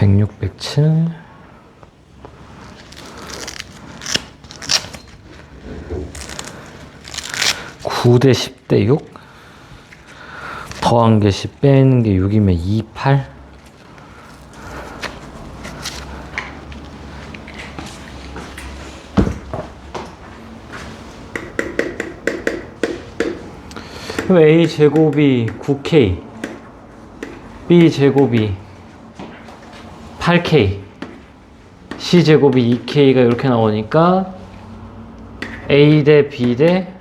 106, 107. (9 대 10 대 6) 더한 게 10 빼는 게 6이면 2, 8. 그럼 A 제곱이 9K, B 제곱이 8K, C 제곱이 2K가 이렇게 나오니까 A 대 B 대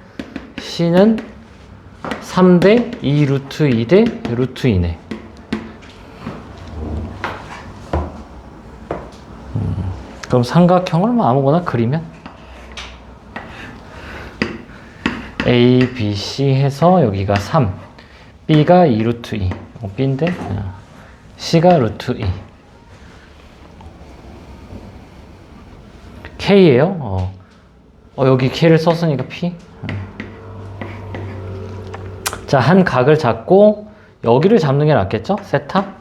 C는 3 대 2 루트 2 대 루트 2네. 그럼 삼각형을 뭐 아무거나 그리면 A, B, C 해서 여기가 3, B가 2 루트 2, B인데 C가 루트 2. K예요. 여기 K를 썼으니까 P. 자, 한 각을 잡고 여기를 잡는 게 낫겠죠? 세타?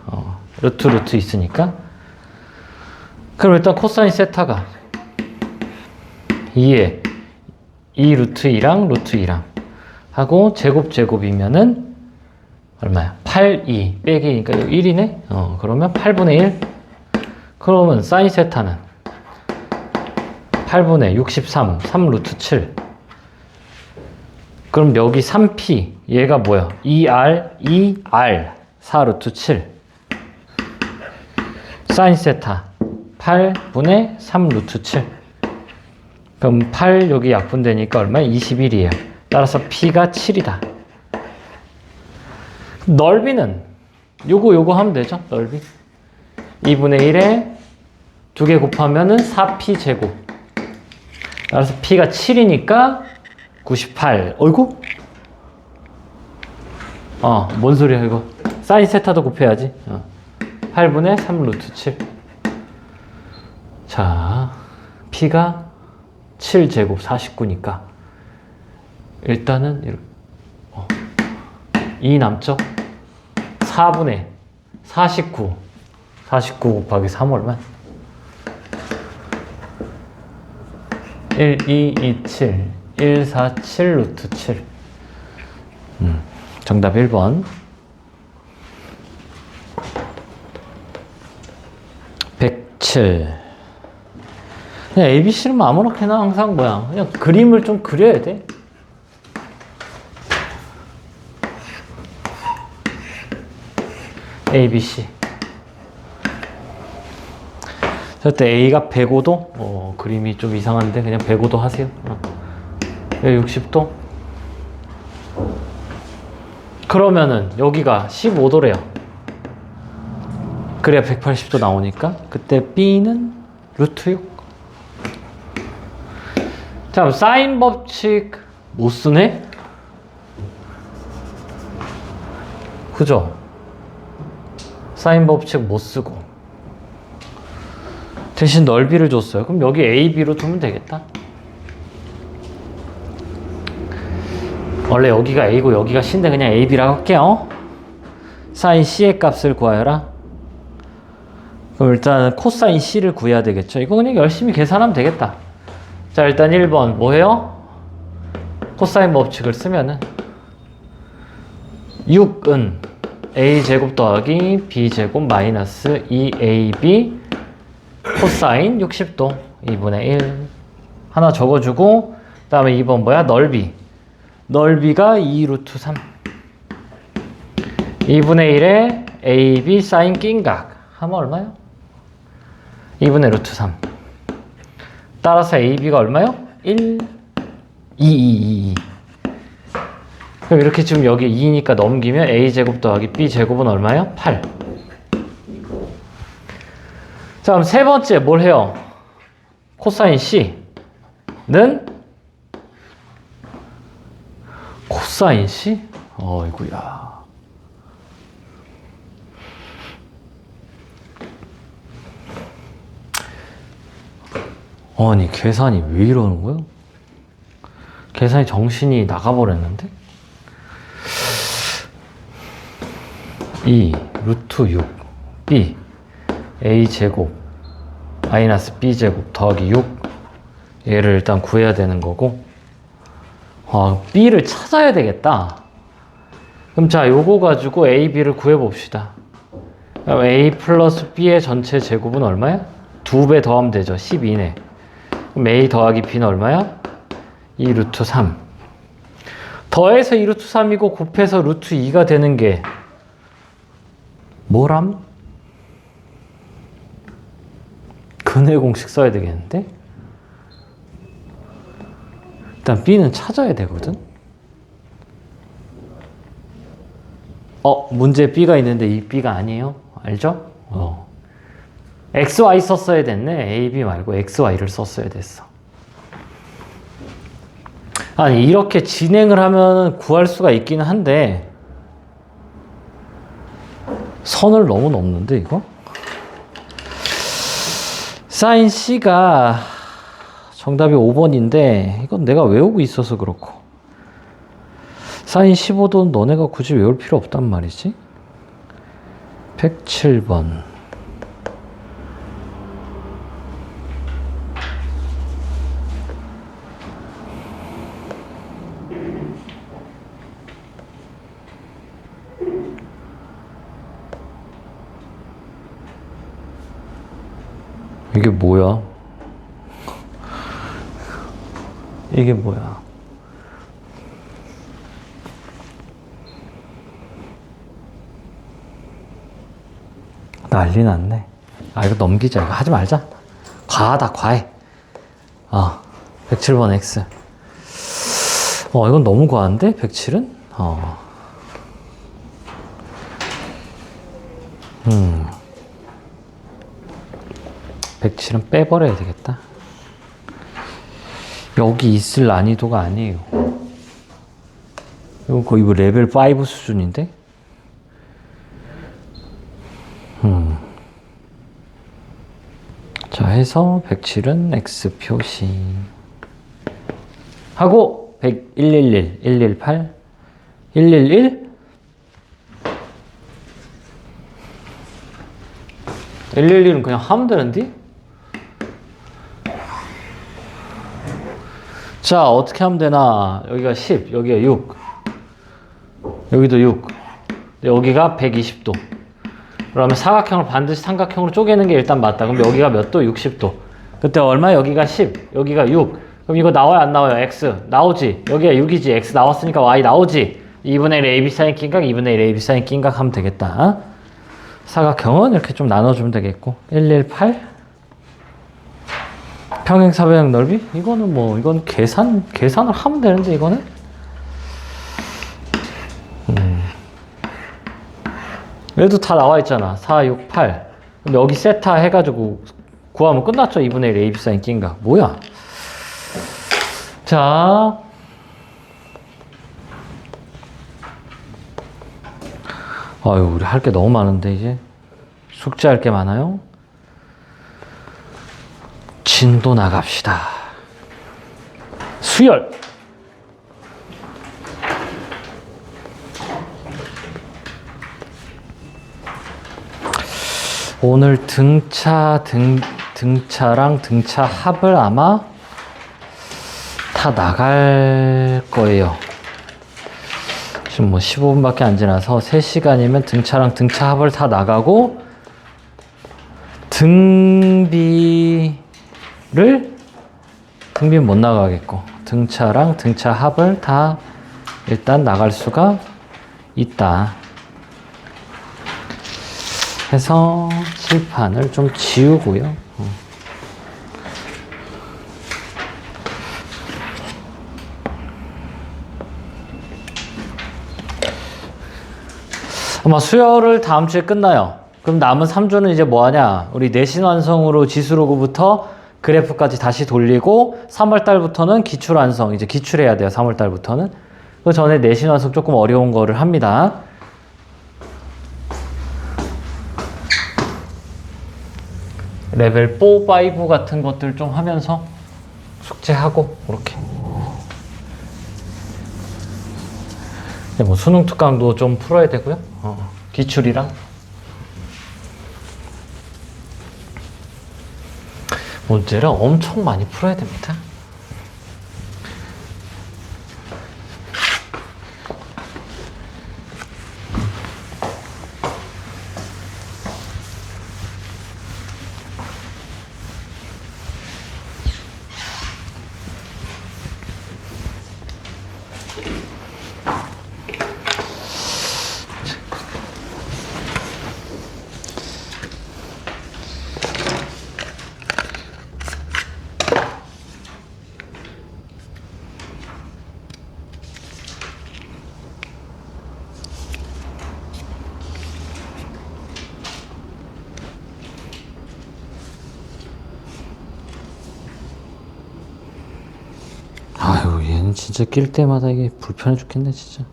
루트 있으니까. 그럼 일단 코사인 세타가 2에 2 루트 2랑 루트 2랑 하고 제곱이면은 얼마야? 8, 2 빼기니까 1이네? 그러면 8분의 1. 그러면 사인 세타는 8분의 63, 3 루트 7. 그럼 여기 3p, 얘가 뭐야? 2r, 4 루트 7. 사인 세타 8분의 3 루트 7. 그럼 8 여기 약분되니까 얼마야? 21이에요. 따라서 p가 7이다. 넓이는 요거 하면 되죠? 넓이 2분의 1에 2개 곱하면은 4p 제곱. 따라서 p가 7이니까 98. 어이구? 뭔 소리야 이거. 사인 세타도 곱해야지. 8분의 3 루트 7. 자, p가 7제곱 49니까 일단은 이렇게 2 남죠? 4분의 49 곱하기 3 얼마? 1, 2, 2, 7 1, 4, 7 루트 7. 정답 1번. 107. 그냥 ABC는 아무렇게나 항상 뭐야. 그냥 그림을 좀 그려야 돼. ABC. 저때 A가 105도? 그림이 좀 이상한데 그냥 105도 하세요. 60도? 그러면은 여기가 15도래요. 그래야 180도 나오니까 그때 B는 루트 6. 자, 사인 법칙 못 쓰네? 그죠? 사인 법칙 못 쓰고 대신 넓이를 줬어요. 그럼 여기 AB로 두면 되겠다. 원래 여기가 A고 여기가 C인데 그냥 AB라고 할게요. 사인 C의 값을 구하여라. 그럼 일단 코사인 C를 구해야 되겠죠. 이거 그냥 열심히 계산하면 되겠다. 자, 일단 1번 뭐예요? 코사인 법칙을 쓰면은 6은 A제곱 더하기 B제곱 마이너스 2AB 코사인 60도 2분의 1 하나 적어주고, 그 다음에 2번 뭐야? 넓이가 2 루트 3 2분의 1에 AB 사인 낀각 하면 얼마요? 2분의 루트 3. 따라서 AB가 얼마요? 1, 2. 그럼 이렇게 지금 여기 2니까 넘기면 A제곱 더하기 B제곱은 얼마요? 8. 자, 그럼 세 번째 뭘 해요? 코사인 C는 코사인 C? 어이구야. 아니, 계산이 왜 이러는 거야? 계산이 정신이 나가버렸는데? 2 루트 6 B a제곱 마이너스 b제곱 더하기 6 얘를 일단 구해야 되는 거고 b를 찾아야 되겠다. 그럼 자 요거 가지고 a, b를 구해봅시다. 그럼 a 플러스 b의 전체 제곱은 얼마야? 2배 더하면 되죠. 12네. 그럼 a 더하기 b는 얼마야? 2 루트 3 더해서 2 루트 3이고 곱해서 루트 2가 되는 게 뭐람? 근해 공식 써야 되겠는데? 일단 b는 찾아야 되거든? 문제에 b가 있는데 이 b가 아니에요? 알죠? xy 썼어야 됐네. a, b 말고 xy를 썼어야 됐어. 아니 이렇게 진행을 하면 구할 수가 있기는 한데 선을 너무 넘는데 이거? 사인 C가 정답이 5번인데 이건 내가 외우고 있어서 그렇고 사인 15도는 너네가 굳이 외울 필요 없단 말이지. 107번 이게 뭐야? 이게 뭐야? 난리 났네. 이거 넘기자. 이거 하지 말자. 과하다, 과해. 107번 X. 이건 너무 과한데? 107은? 107은 빼버려야 되겠다. 여기 있을 난이도가 아니에요. 이거 거의 뭐 레벨 5 수준인데? 자, 해서 107은 X 표시. 하고, 111, 118, 111? 111은 그냥 하면 되는데? 자, 어떻게 하면 되나? 여기가 10, 여기가 6, 여기도 6, 여기가 120도. 그러면 사각형을 반드시 삼각형으로 쪼개는 게 일단 맞다. 그럼 여기가 몇 도? 60도. 그때 얼마? 여기가 10, 여기가 6. 그럼 이거 나와요? 안 나와요? X. 나오지? 여기가 6이지. X 나왔으니까 Y 나오지? 2분의 1 AB 사인 낀각, 2분의 1 AB 사인 낀각 하면 되겠다. 사각형은 이렇게 좀 나눠주면 되겠고. 118. 평행사변형 넓이? 이거는 뭐, 이건 계산을 하면 되는데, 이거는? 얘도 다 나와 있잖아. 4, 6, 8. 그럼 여기 세타 해가지고 구하면 끝났죠. 2분의 1 AB 사인 낀각. 뭐야? 자. 우리 할 게 너무 많은데, 이제. 숙제할 게 많아요. 진도 나갑시다. 수열. 오늘 등차랑 등차 합을 아마 다 나갈 거예요. 지금 뭐 15분밖에 안 지나서 3시간이면 등차랑 등차 합을 다 나가고 등비는 못 나가겠고 등차랑 등차 합을 다 일단 나갈 수가 있다. 해서 칠판을 좀 지우고요. 아마 수열을 다음 주에 끝나요. 그럼 남은 3주는 이제 뭐 하냐? 우리 내신 완성으로 지수로그부터 그래프까지 다시 돌리고 3월 달부터는 기출 완성. 이제 기출해야 돼요. 3월 달부터는. 그 전에 내신 완성 조금 어려운 거를 합니다. 레벨 4, 5 같은 것들 좀 하면서 숙제하고 그렇게. 뭐 수능 특강도 좀 풀어야 되고요. 기출이랑. 문제를 엄청 많이 풀어야 됩니다. 아유, 얘는 진짜 낄 때마다 이게 불편해 죽겠네, 진짜.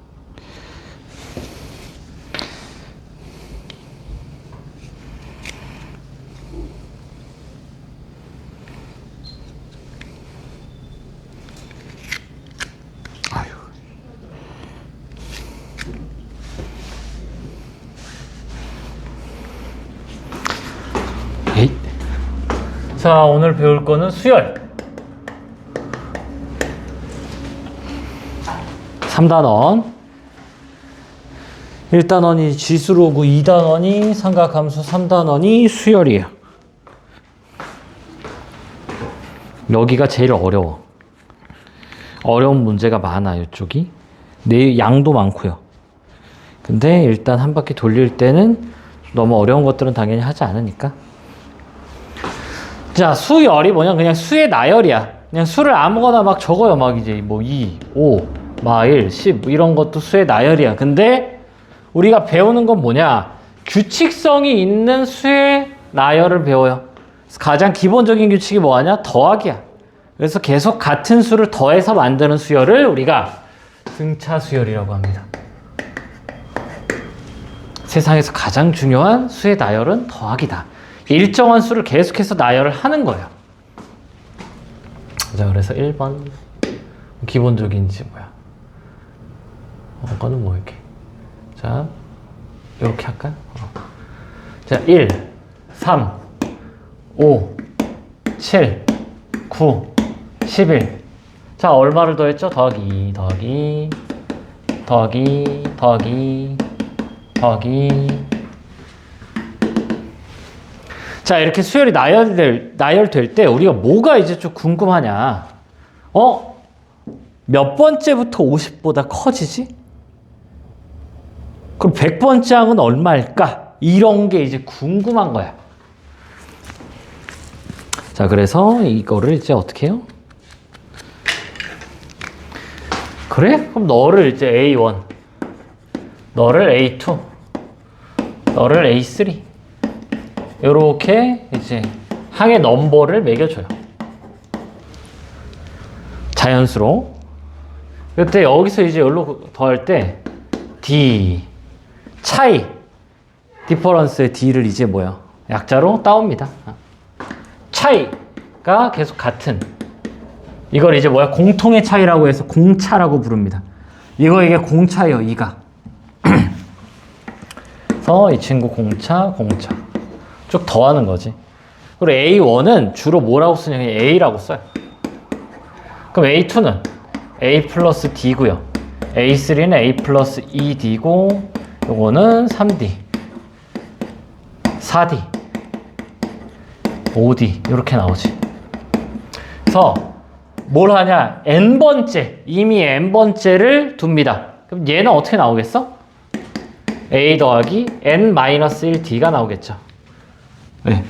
아유. 에잇. 자, 오늘 배울 거는 수열. 3단원, 1단원이 지수로고 2단원이 삼각함수, 3단원이 수열이에요. 여기가 제일 어려워. 어려운 문제가 많아, 이쪽이. 양도 많고요. 근데 일단 한 바퀴 돌릴 때는 너무 어려운 것들은 당연히 하지 않으니까. 자, 수열이 뭐냐? 그냥 수의 나열이야. 그냥 수를 아무거나 막 적어요. 막 이제 뭐 2, 5, 마 1, 10 이런 것도 수의 나열이야. 근데 우리가 배우는 건 뭐냐? 규칙성이 있는 수의 나열을 배워요. 가장 기본적인 규칙이 뭐하냐? 더하기야. 그래서 계속 같은 수를 더해서 만드는 수열을 우리가 등차 수열이라고 합니다. 세상에서 가장 중요한 수의 나열은 더하기다. 일정한 수를 계속해서 나열을 하는 거예요. 자, 그래서 1번 기본적인지 뭐야? 이거는 뭐 이렇게. 자, 이렇게 할까요? 자, 1, 3, 5, 7, 9, 11. 자, 얼마를 더했죠? 더하기, 더하기, 더하기, 더하기, 더하기. 자, 이렇게 수열이 나열될 때 우리가 뭐가 이제 좀 궁금하냐? 몇 번째부터 50보다 커지지? 그럼 100번째 항은 얼마일까? 이런 게 이제 궁금한 거야. 자, 그래서 이거를 이제 어떻게 해요? 그래? 그럼 너를 이제 A1, 너를 A2, 너를 A3 요렇게 이제 항의 넘버를 매겨줘요. 자연수로. 그때 여기서 이제 여기로 더할 때 D 차이 디퍼런스의 D를 이제 뭐야? 약자로 따옵니다. 차이가 계속 같은 이걸 이제 뭐야? 공통의 차이라고 해서 공차라고 부릅니다. 이게 공차예요. 이가. 그래서 이 친구 공차 쭉 더하는 거지. 그리고 A1은 주로 뭐라고 쓰냐면 A라고 써요. 그럼 A2는 A 플러스 D고요. A3는 A 플러스 2D고 요거는 3D 4D 5D 이렇게 나오지. 그래서 뭘 하냐? n번째, 이미 n번째를 둡니다. 그럼 얘는 어떻게 나오겠어? A 더하기 n-1D가 나오겠죠. 네.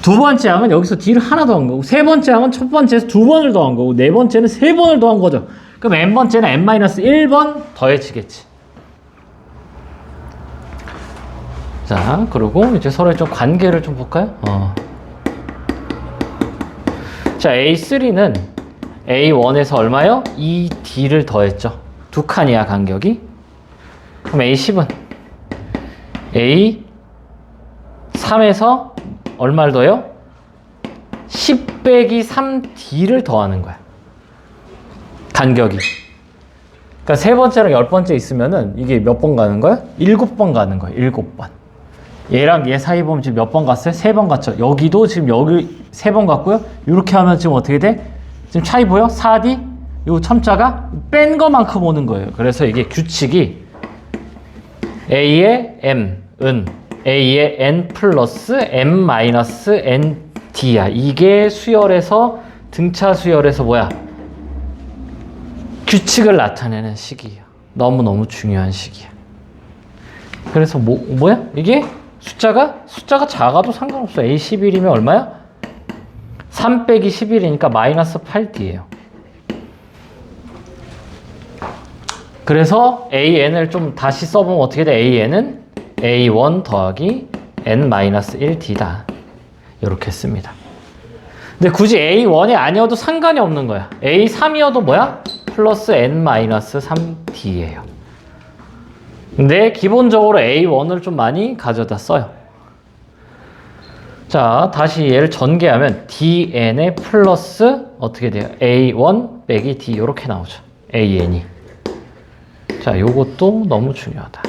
두 번째 항은 여기서 D를 하나 더한 거고, 세 번째 항은 첫 번째에서 두 번을 더한 거고, 네 번째는 세 번을 더한 거죠. 그럼 n번째는 n-1번 더해지겠지. 자, 그리고 이제 서로의 좀 관계를 좀 볼까요? 자, A3는 A1에서 얼마요? 2D를 더했죠. 두 칸이야, 간격이. 그럼 A10은 A3에서 얼마를 더해요? 10 빼기 3D를 더하는 거야. 간격이. 그러니까 세 번째랑 10번째 있으면은 이게 몇 번 가는 거야? 7번 가는 거야. 7번. 얘랑 얘 사이 보면 지금 몇 번 갔어요? 3번 갔죠. 여기도 지금 여기 3번 갔고요. 이렇게 하면 지금 어떻게 돼? 지금 차이 보여? 4D? 요 첨자가 뺀 것만큼 오는 거예요. 그래서 이게 규칙이 A의 M은 A의 N 플러스 M 마이너스 ND야. 이게 수열에서 등차 수열에서 뭐야? 규칙을 나타내는 식이에요. 너무너무 중요한 식이야. 그래서 뭐야? 이게 숫자가 작아도 상관없어. A 11이면 얼마야? 3 빼기 11이니까 마이너스 8D예요. 그래서 AN을 좀 다시 써보면 어떻게 돼? AN은 A1 더하기 N-1D다. 이렇게 씁니다. 근데 굳이 A1이 아니어도 상관이 없는 거야. A3이어도 뭐야? 플러스 N-3D예요. 근데 기본적으로 A1을 좀 많이 가져다 써요. 자, 다시 얘를 전개하면 DN의 플러스 어떻게 돼요? A1 빼기 D 이렇게 나오죠. AN이. 자, 요것도 너무 중요하다.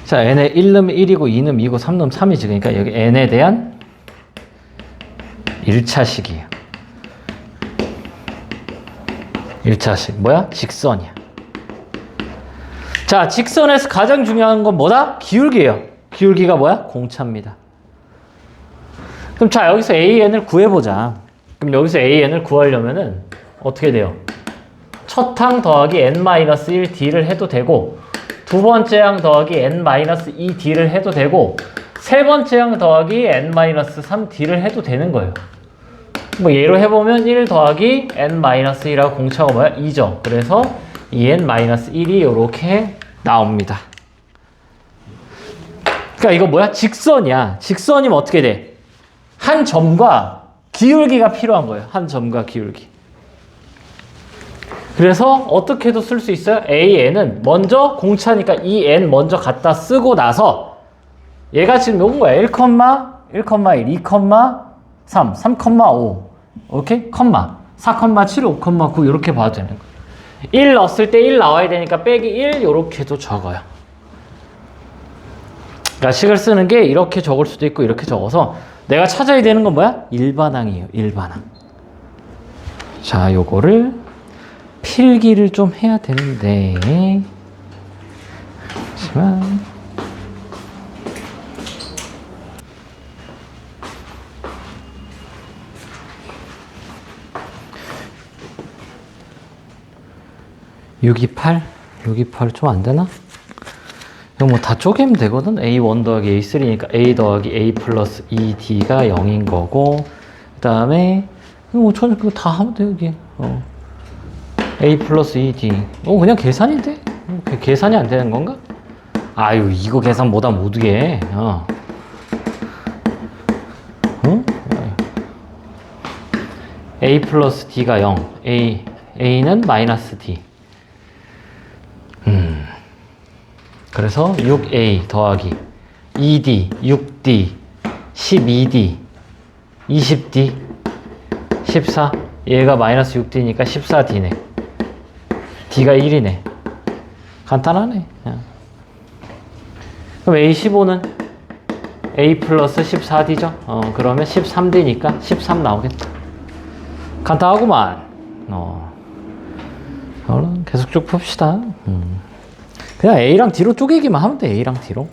자, n의 1는 1이고 2는 2고 3는 3이지. 그러니까 여기 n에 대한 1차식이에요. 1차식. 뭐야? 직선이야. 자, 직선에서 가장 중요한 건 뭐다? 기울기예요. 기울기가 뭐야? 공차입니다. 그럼 자, 여기서 AN을 구해보자. 그럼 여기서 AN을 구하려면은 어떻게 돼요? 첫 항 더하기 N-1D를 해도 되고, 두 번째 항 더하기 N-2D를 해도 되고, 세 번째 항 더하기 N-3D를 해도 되는 거예요. 뭐 예로 해보면 1 더하기 N-1이라고 공차가 뭐야? 2죠. 그래서 2N-1이 이렇게 나옵니다. 그러니까 이거 뭐야? 직선이야. 직선이면 어떻게 돼? 한 점과 기울기가 필요한 거예요. 한 점과 기울기. 그래서 어떻게도 쓸 수 있어요? AN은 먼저 공차니까 이 N 먼저 갖다 쓰고 나서 얘가 지금 요건 거야. 1, 1, 2, 3, 3,5 오케이? 4,7, 5,9 이렇게 봐도 되는 거예요. 1 넣었을 때 1 나와야 되니까 빼기 1 이렇게도 적어요. 그러니까 식을 쓰는 게 이렇게 적을 수도 있고 이렇게 적어서 내가 찾아야 되는 건 뭐야? 일반항이에요. 일반항. 자, 요거를 필기를 좀 해야 되는데 하지만 (628) 좀 안 되나? 이거 뭐 다 쪼개면 되거든. A1 더하기 A3니까 A 더하기 A 플러스 2D가 0인 거고, 그 다음에 뭐 저는 그거 다 하면 돼요. 여기 A 플러스 2D 그냥 계산이 돼. 계산이 안 되는 건가? 아유, 이거 계산 못하게 어? A 플러스 D가 0 A는 마이너스 D. 그래서 6A 더하기 2D, 6D, 12D, 20D, 14. 얘가 마이너스 6D니까 14D네. D가 1이네. 간단하네. 그럼 A15는 A 플러스 14D죠? 그러면 13D니까 13 나오겠다. 간단하구만. 그럼 계속 쭉 풉시다. 그냥 A랑 D로 쪼개기만 하면 돼. A랑 D로.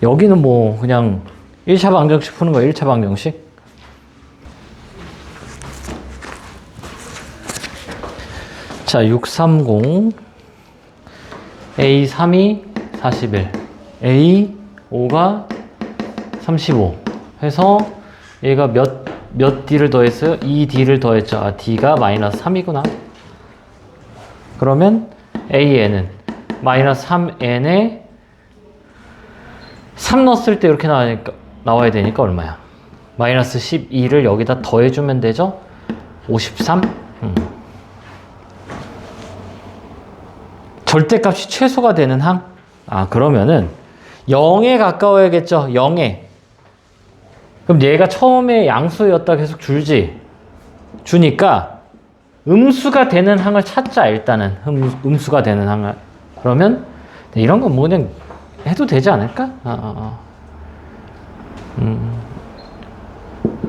여기는 뭐 그냥 1차 방정식 푸는 거야. 1차 방정식. 자, 630 A3이 41 A5가 35 해서 얘가 몇 D를 더했어요? 2D를 더했죠. 아, D가 마이너스 3이구나. 그러면 AN은 마이너스 3n에 3 넣었을 때 이렇게 나와야 되니까 얼마야? 마이너스 12를 여기다 더해주면 되죠? 53? 절대값이 최소가 되는 항? 그러면은 0에 가까워야겠죠? 0에. 그럼 얘가 처음에 양수였다 계속 줄지? 주니까 음수가 되는 항을 찾자, 일단은. 음수가 되는 항을. 그러면, 이런 건 뭐 그냥 해도 되지 않을까?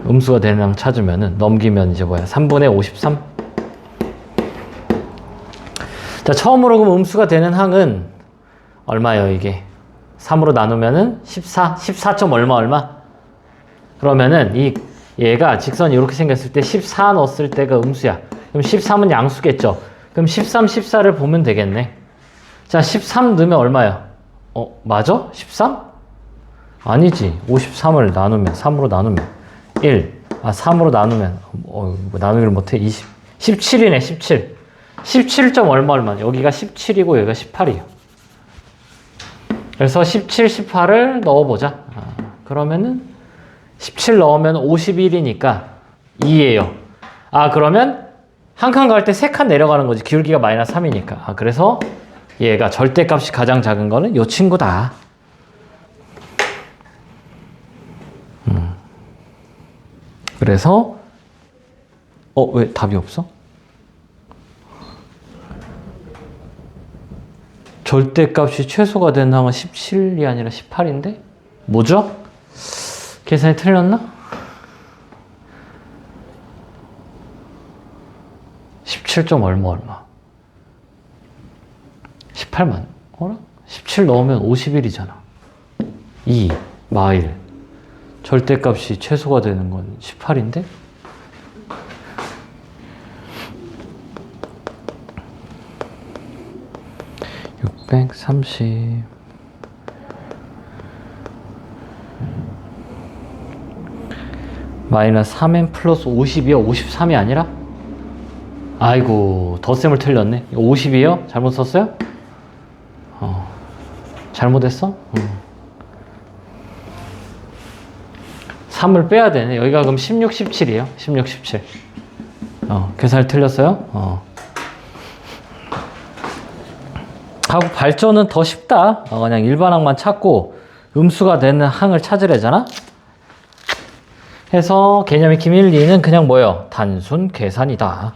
음수가 되는 항 찾으면은, 넘기면 이제 뭐야? 3분의 53? 자, 처음으로 그럼 음수가 되는 항은 얼마예요, 이게? 3으로 나누면은 14? 14점 얼마? 그러면은 얘가 직선이 이렇게 생겼을 때 14 넣었을 때가 음수야. 그럼 13은 양수겠죠? 그럼 13, 14를 보면 되겠네. 자, 13 넣으면 얼마야? 맞아? 13? 아니지. 53을 나누면, 3으로 나누면 1. 3으로 나누면, 나누기를 못해. 17이네, 17. 17점 얼마? 여기가 17이고 여기가 18이에요. 그래서 17, 18을 넣어보자. 그러면은 17 넣으면 51이니까 2예요. 그러면 한 칸 갈 때 3칸 내려가는 거지. 기울기가 마이너스 3이니까. 그래서 얘가 절대값이 가장 작은 거는 요 친구다. 그래서 왜 답이 없어? 절대값이 최소가 되는 항은 17이 아니라 18인데? 뭐죠? 계산이 틀렸나? 17점 얼마? 18만. 17 넣으면 51이잖아. 2, 마일. 절대값이 최소가 되는 건 18인데? 마이너스 3n 플러스 50이요? 53이 아니라? 아이고, 덧셈을 틀렸네. 50이요? 잘못 썼어요? 잘못했어? 3을 빼야 되네. 여기가 그럼 16, 17이에요. 16, 17. 계산을 틀렸어요? 하고 발전은 더 쉽다. 그냥 일반항만 찾고 음수가 되는 항을 찾으래잖아. 해서 개념 익힘 1, 2는 그냥 뭐예요? 단순 계산이다.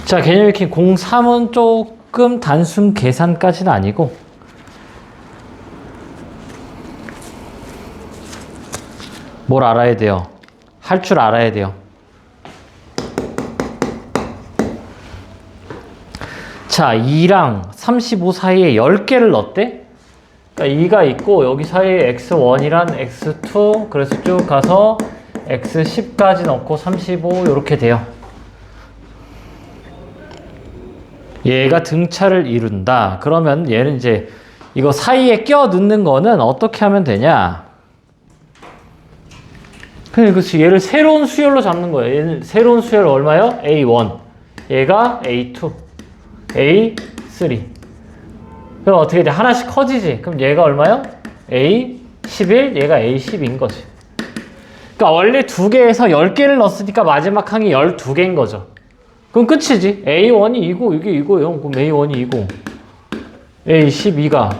자, 개념 익힘 03은 조금 단순 계산까지는 아니고 뭘 알아야 돼요? 할 줄 알아야 돼요. 자, 2랑 35 사이에 10개를 넣었대? 그러니까 2가 있고 여기 사이에 x1이란 x2 그래서 쭉 가서 x10까지 넣고 35 이렇게 돼요. 얘가 등차를 이룬다. 그러면 얘는 이제 이거 사이에 껴 넣는 거는 어떻게 하면 되냐? 그냥 얘를 새로운 수열로 잡는 거예요. 얘는 새로운 수열 얼마요? A1. 얘가 A2. A3. 그럼 어떻게 돼? 하나씩 커지지? 그럼 얘가 얼마요? A11, 얘가 A10인 거지. 그러니까 원래 2개에서 10개를 넣었으니까 마지막 항이 12개인 거죠. 그럼 끝이지. A1이 2고 이게 이거예요. 그럼 A1이 2고 A12가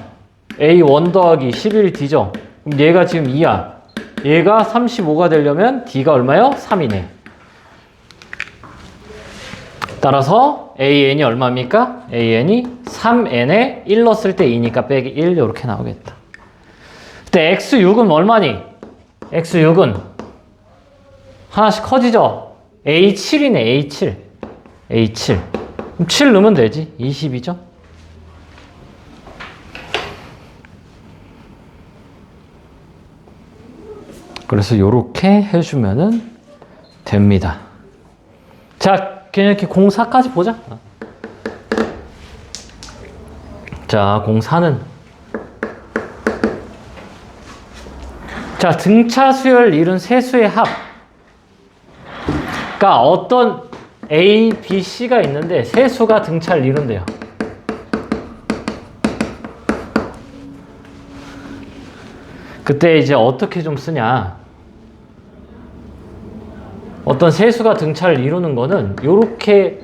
A1 더하기 11D죠. 그럼 얘가 지금 2야. 얘가 35가 되려면 D가 얼마요? 3이네. 따라서 AN이 얼마입니까? AN이 3N에 1 넣었을 때 2니까 빼기 1 이렇게 나오겠다. 그때 X6은 얼마니? X6은 하나씩 커지죠? A7이네. A7. A7. 그럼 7 넣으면 되지. 20이죠? 그래서 요렇게 해주면은 됩니다. 자, 그냥 이렇게 04까지 보자. 자, 04는 자, 등차 수열 이룬 세 수의 합. 그러니까 어떤 A, B, C가 있는데 세 수가 등차를 이룬대요. 그때 이제 어떻게 좀 쓰냐. 어떤 세수가 등차를 이루는 거는 요렇게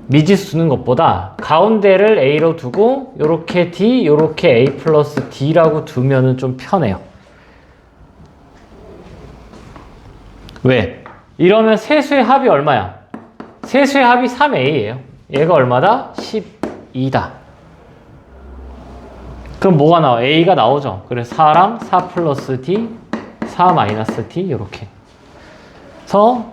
미지수 두는 것보다 가운데를 A로 두고 요렇게 D, 요렇게 A 플러스 D라고 두면은 좀 편해요. 왜? 이러면 세수의 합이 얼마야? 세수의 합이 3A예요. 얘가 얼마다? 12다. 그럼 뭐가 나와? A가 나오죠. 그래서 4랑 4 플러스 D, 4 마이너스 D 이렇게. 그래서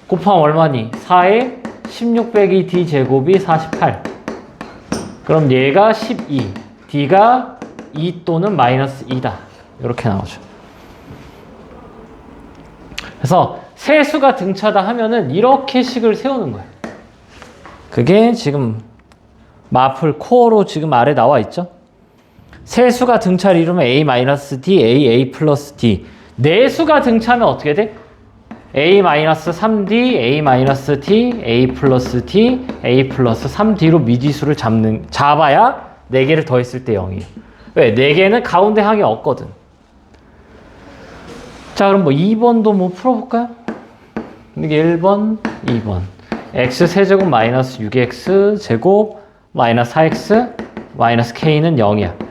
곱하면 얼마니? 4에 16 빼기 D 제곱이 48. 그럼 얘가 12, D가 2 또는 마이너스 2다. 이렇게 나오죠. 그래서 세수가 등차다 하면은 이렇게 식을 세우는 거예요. 그게 지금 마플 코어로 지금 아래 나와 있죠. 세수가 등차를 이루면 A-D, A 플러스 D. 내수가 등차면 어떻게 돼? A-3D, A-D, A 플러스 D, A 플러스 3D로 미지수를 잡아야 4개를 더했을 때 0이에요. 왜? 4개는 가운데 항이 없거든. 자, 그럼 뭐 2번도 뭐 풀어볼까요? 이게 1번, 2번. x 세제곱 마이너스 6x 제곱 마이너스 4x 마이너스 k는 0이야.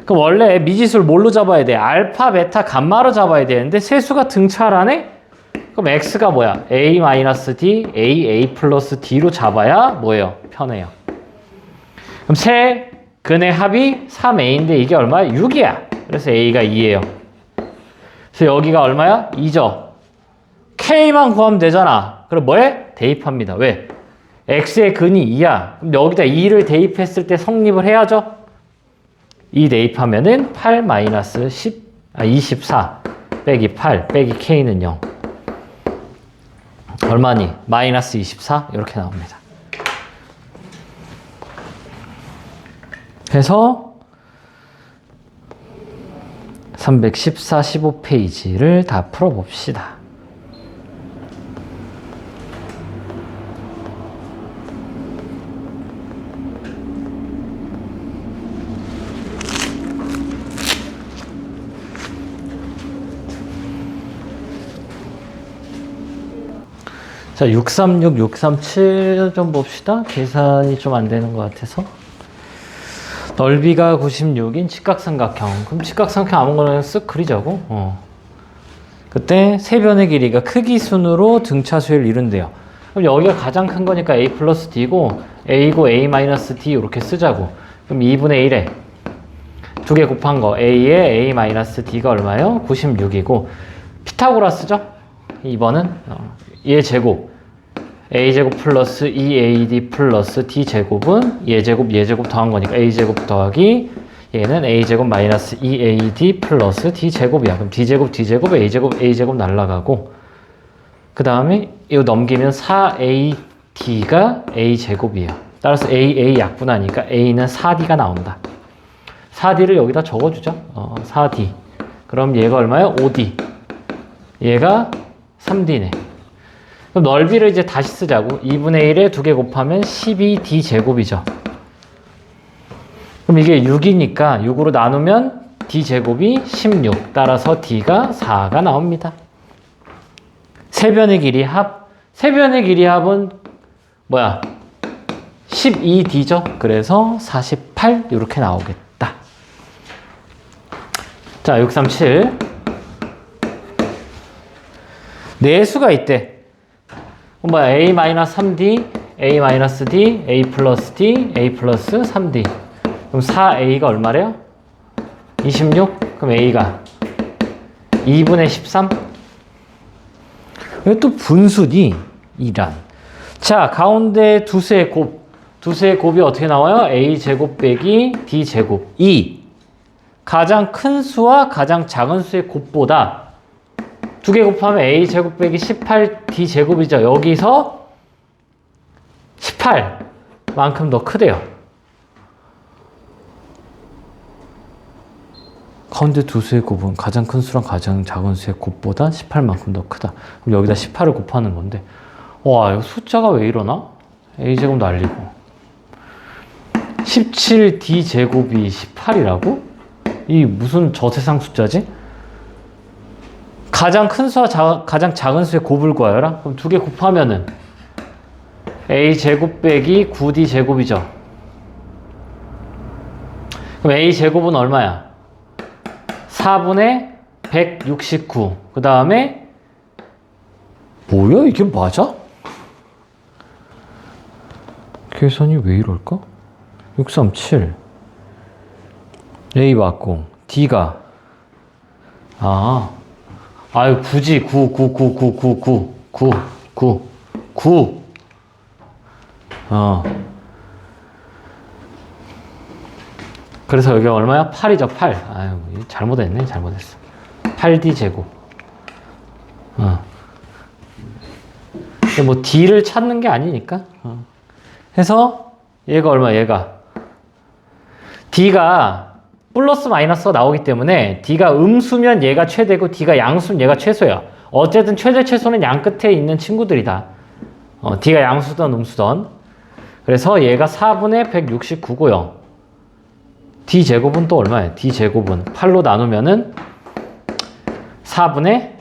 그럼 원래 미지수를 뭘로 잡아야 돼? 알파, 베타, 감마로 잡아야 되는데 세수가 등차라네? 그럼 x가 뭐야? a-d, a 플러스 d로 잡아야 뭐예요? 편해요. 그럼 세 근의 합이 3a인데 이게 얼마야? 6이야. 그래서 a가 2예요. 그래서 여기가 얼마야? 2죠. k만 구하면 되잖아. 그럼 뭐해? 대입합니다. 왜? x의 근이 2야. 그럼 여기다 2를 대입했을 때 성립을 해야죠. 2 대입하면은 8 마이너스 24 빼기 8 빼기 k는 0. 얼마니? 마이너스 24 이렇게 나옵니다. 그래서 314, 15페이지를 다 풀어봅시다. 자, 636, 637 좀 봅시다. 계산이 좀 안 되는 것 같아서. 넓이가 96인 직각삼각형. 그럼 직각삼각형 아무거나 쓱 그리자고. 그때 세 변의 길이가 크기 순으로 등차수를 이룬대요. 그럼 여기가 가장 큰 거니까 A 플러스 D고 A고 A 마이너스 D 이렇게 쓰자고. 그럼 2분의 1에 두 개 곱한 거 A에 A 마이너스 D가 얼마예요? 96이고 피타고라스죠? 2번은 얘 제곱 a제곱 플러스 2ad 플러스 d제곱은 얘제곱 더한 거니까 a제곱 더하기 얘는 a제곱 마이너스 2ad 플러스 d제곱이야. 그럼 d제곱 a제곱 날라가고 그 다음에 이거 넘기면 4ad가 a제곱이에요. 따라서 a 약분하니까 a는 4d가 나온다. 4d를 여기다 적어주죠. 4d. 그럼 얘가 얼마예요? 5d. 얘가 3d네. 그럼 넓이를 이제 다시 쓰자고. 2분의 1에 2개 곱하면 12d 제곱이죠. 그럼 이게 6이니까 6으로 나누면 d 제곱이 16. 따라서 d가 4가 나옵니다. 세변의 길이 합. 세변의 길이 합은 뭐야? 12d죠. 그래서 48 이렇게 나오겠다. 자, 637. 내수가 있대. 뭐야? A-3D, A-D, A 플러스 D, A 플러스 3D. 그럼 4A가 얼마래요? 26? 그럼 A가 2분의 13? 왜 또 분수니? 이란. 자, 가운데 두수의 곱. 두수의 곱이 어떻게 나와요? A제곱 빼기 D제곱. 2. 가장 큰 수와 가장 작은 수의 곱보다 두 개 곱하면 a제곱 빼기 18d제곱이죠. 여기서 18만큼 더 크대요. 가운데 두 수의 곱은 가장 큰 수랑 가장 작은 수의 곱보다 18만큼 더 크다. 그럼 여기다 18을 곱하는 건데 와, 이거 숫자가 왜 이러나? a제곱 날리고 17d제곱이 18이라고? 이 무슨 저세상 숫자지? 가장 큰 수와 가장 작은 수의 곱을 구하여라. 그럼 두 개 곱하면은 a제곱 빼기 9d제곱이죠. 그럼 a제곱은 얼마야? 4분의 169. 그 다음에 뭐야? 이게 맞아? 계산이 왜 이럴까? 637 A 맞고 D가 아유 굳이 9 그래서 여기 얼마야? 8이죠 8. 아유 잘못했네. 8D 제곱. 근데 뭐 D를 찾는 게 아니니까. 해서 얘가 얼마? 얘가 D가 플러스 마이너스가 나오기 때문에 D가 음수면 얘가 최대고 D가 양수면 얘가 최소야. 어쨌든 최대 최소는 양 끝에 있는 친구들이다. D가 양수든 음수든. 그래서 얘가 4분의 169고요. D제곱은 또 얼마예요? D제곱은 8로 나누면은 4분의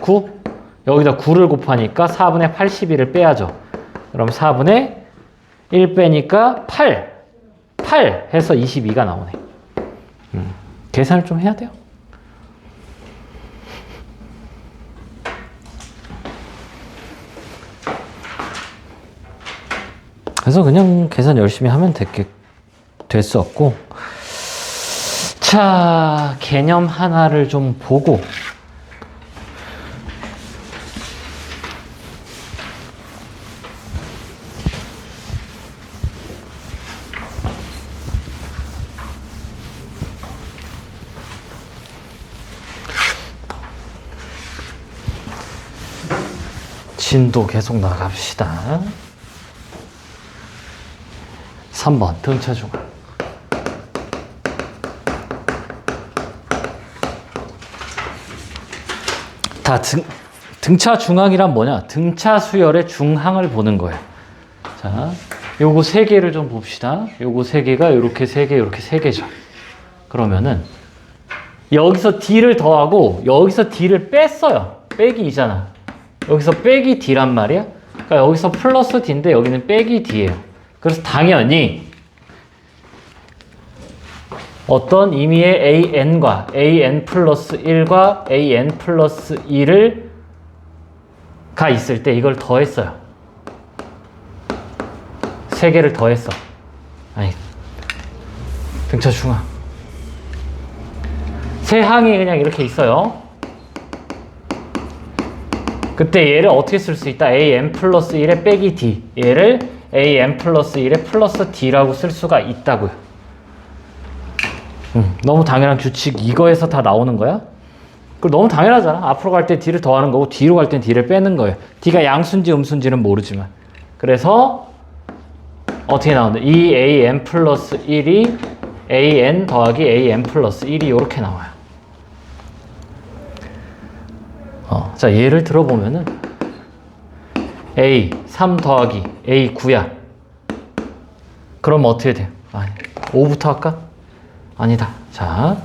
9. 여기다 9를 곱하니까 4분의 81을 빼야죠. 그럼 4분의 1 빼니까 8 해서 22가 나오네. 계산을 좀 해야 돼요. 그래서 그냥 계산 열심히 하면 됐었고. 자, 개념 하나를 좀 보고 진도 계속 나갑시다. 3번 등차 중앙. 등차 중앙이란 뭐냐? 등차 수열의 중항을 보는 거예요. 자, 요거 세 개를 좀 봅시다. 요거 세 개가 요렇게 세 개, 요렇게 세 개죠. 그러면은 여기서 D를 더하고 여기서 D를 뺐어요. 빼기 2잖아. 여기서 빼기 D란 말이야. 그러니까 여기서 플러스 D인데 여기는 빼기 D예요. 그래서 당연히 어떤 임의의 AN과 AN 플러스 1과 AN 플러스 2를 가 있을 때 이걸 더했어요. 세 개를 더했어. 아니, 등차 중앙. 세 항이 그냥 이렇게 있어요. 그때 얘를 어떻게 쓸 수 있다? AN 플러스 1에 빼기 D. 얘를 AN 플러스 1에 플러스 D라고 쓸 수가 있다고요. 너무 당연한 규칙 이거에서 다 나오는 거야? 그럼 너무 당연하잖아. 앞으로 갈 때 D를 더하는 거고 뒤로 갈 땐 D를 빼는 거예요. D가 양수인지 음수인지는 모르지만. 그래서 어떻게 나오는데? 이 AN 플러스 1이 AN 더하기 AN 플러스 1이 이렇게 나와요. 자, 예를 들어보면은 A 3 더하기 A 9야. 그럼 어떻게 돼요? 아니, 5부터 할까? 아니다. 자,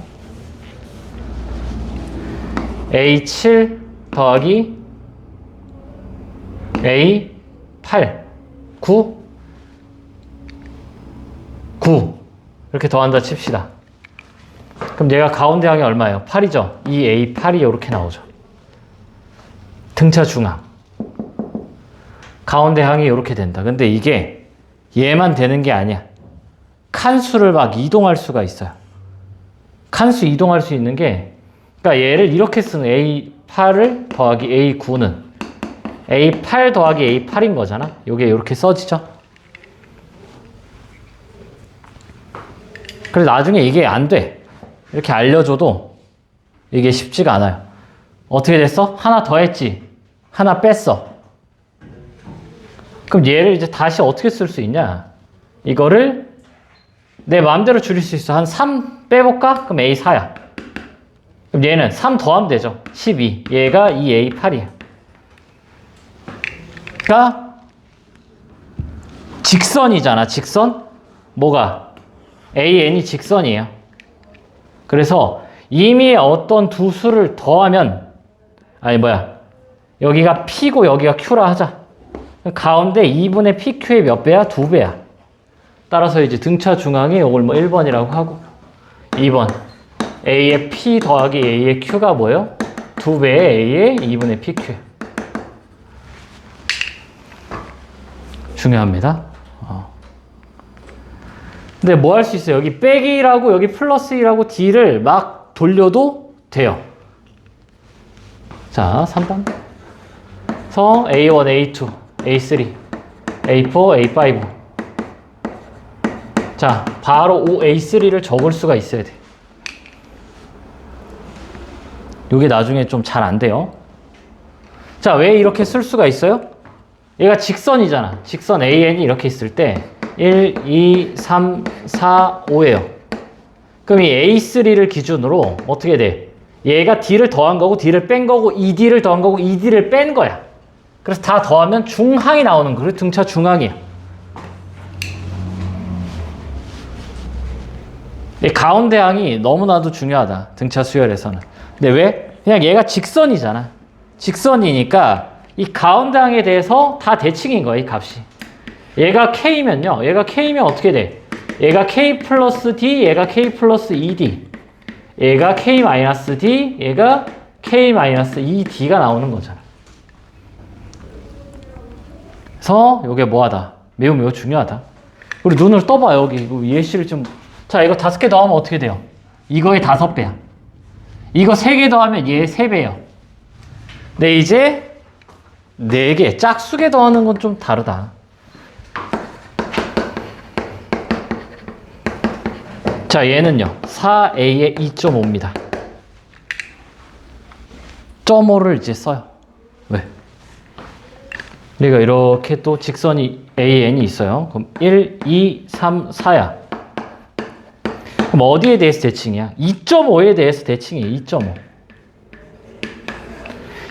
A 7 더하기 A 8 9 이렇게 더한다 칩시다. 그럼 얘가 가운데 항이 얼마예요? 8이죠? 이 A 8이 이렇게 나오죠. 등차 중앙. 가운데 항이 이렇게 된다. 근데 이게 얘만 되는 게 아니야. 칸수를 막 이동할 수가 있어요. 칸수 이동할 수 있는 게, 그러니까 얘를 이렇게 쓰는 A8을 더하기 A9는 A8 더하기 A8인 거잖아. 요게 이렇게 써지죠. 그래서 나중에 이게 안 돼. 이렇게 알려줘도 이게 쉽지가 않아요. 어떻게 됐어? 하나 더 했지. 하나 뺐어. 그럼 얘를 이제 다시 어떻게 쓸 수 있냐? 이거를 내 마음대로 줄일 수 있어. 한 3 빼볼까? 그럼 A4야. 그럼 얘는 3 더하면 되죠. 12. 얘가 이 A8이야. 그러니까 직선이잖아. 직선. 뭐가? AN이 직선이에요. 그래서 이미 어떤 두 수를 더하면, 여기가 P고 여기가 Q라 하자. 가운데 2분의 PQ의 몇 배야? 2배야. 따라서 이제 등차 중앙이 이걸 뭐 1번이라고 하고, 2번 A의 P 더하기 A의 Q가 뭐예요? 2배의 A의 2분의 PQ. 중요합니다. 근데 뭐 할 수 있어요? 여기 빼기 1하고 여기 플러스 1하고 D를 막 돌려도 돼요. 자, 3번. 그래서 A1, A2, A3, A4, A5. 자, 바로 A3를 적을 수가 있어야 돼. 이게 나중에 좀 잘 안 돼요. 자, 왜 이렇게 쓸 수가 있어요? 얘가 직선이잖아. 직선 AN이 이렇게 있을 때 1, 2, 3, 4, 5예요. 그럼 이 A3를 기준으로 어떻게 돼? 얘가 D를 더한 거고 D를 뺀 거고 ED를 더한 거고 ED를 뺀 거야. 그래서 다 더하면 중항이 나오는 거예요. 등차 중항이야. 이 가운데 항이 너무나도 중요하다. 등차 수열에서는. 근데 왜? 그냥 얘가 직선이잖아. 직선이니까 이 가운데 항에 대해서 다 대칭인 거야, 이 값이. 얘가 K면요. 얘가 K면 어떻게 돼? 얘가 K 플러스 D, 얘가 K 플러스 ED. 얘가 K 마이너스 D, 얘가 K 마이너스 ED가 나오는 거잖아. 그래서 이게 뭐하다? 매우 중요하다. 우리 눈을 떠봐, 여기. 이거 예시를 좀. 자, 이거 5개 더하면 어떻게 돼요? 이거의 5배야. 이거 3개 더하면 얘 3배예요. 근데 이제 4개, 짝수개 더하는 건 좀 다르다. 자, 얘는요. 4A의 2.5입니다. 0.5를 이제 써요. 왜? 우리가 이렇게 또 직선이 AN이 있어요. 그럼 1, 2, 3, 4야. 그럼 어디에 대해서 대칭이야? 2.5에 대해서 대칭이에요. 2.5.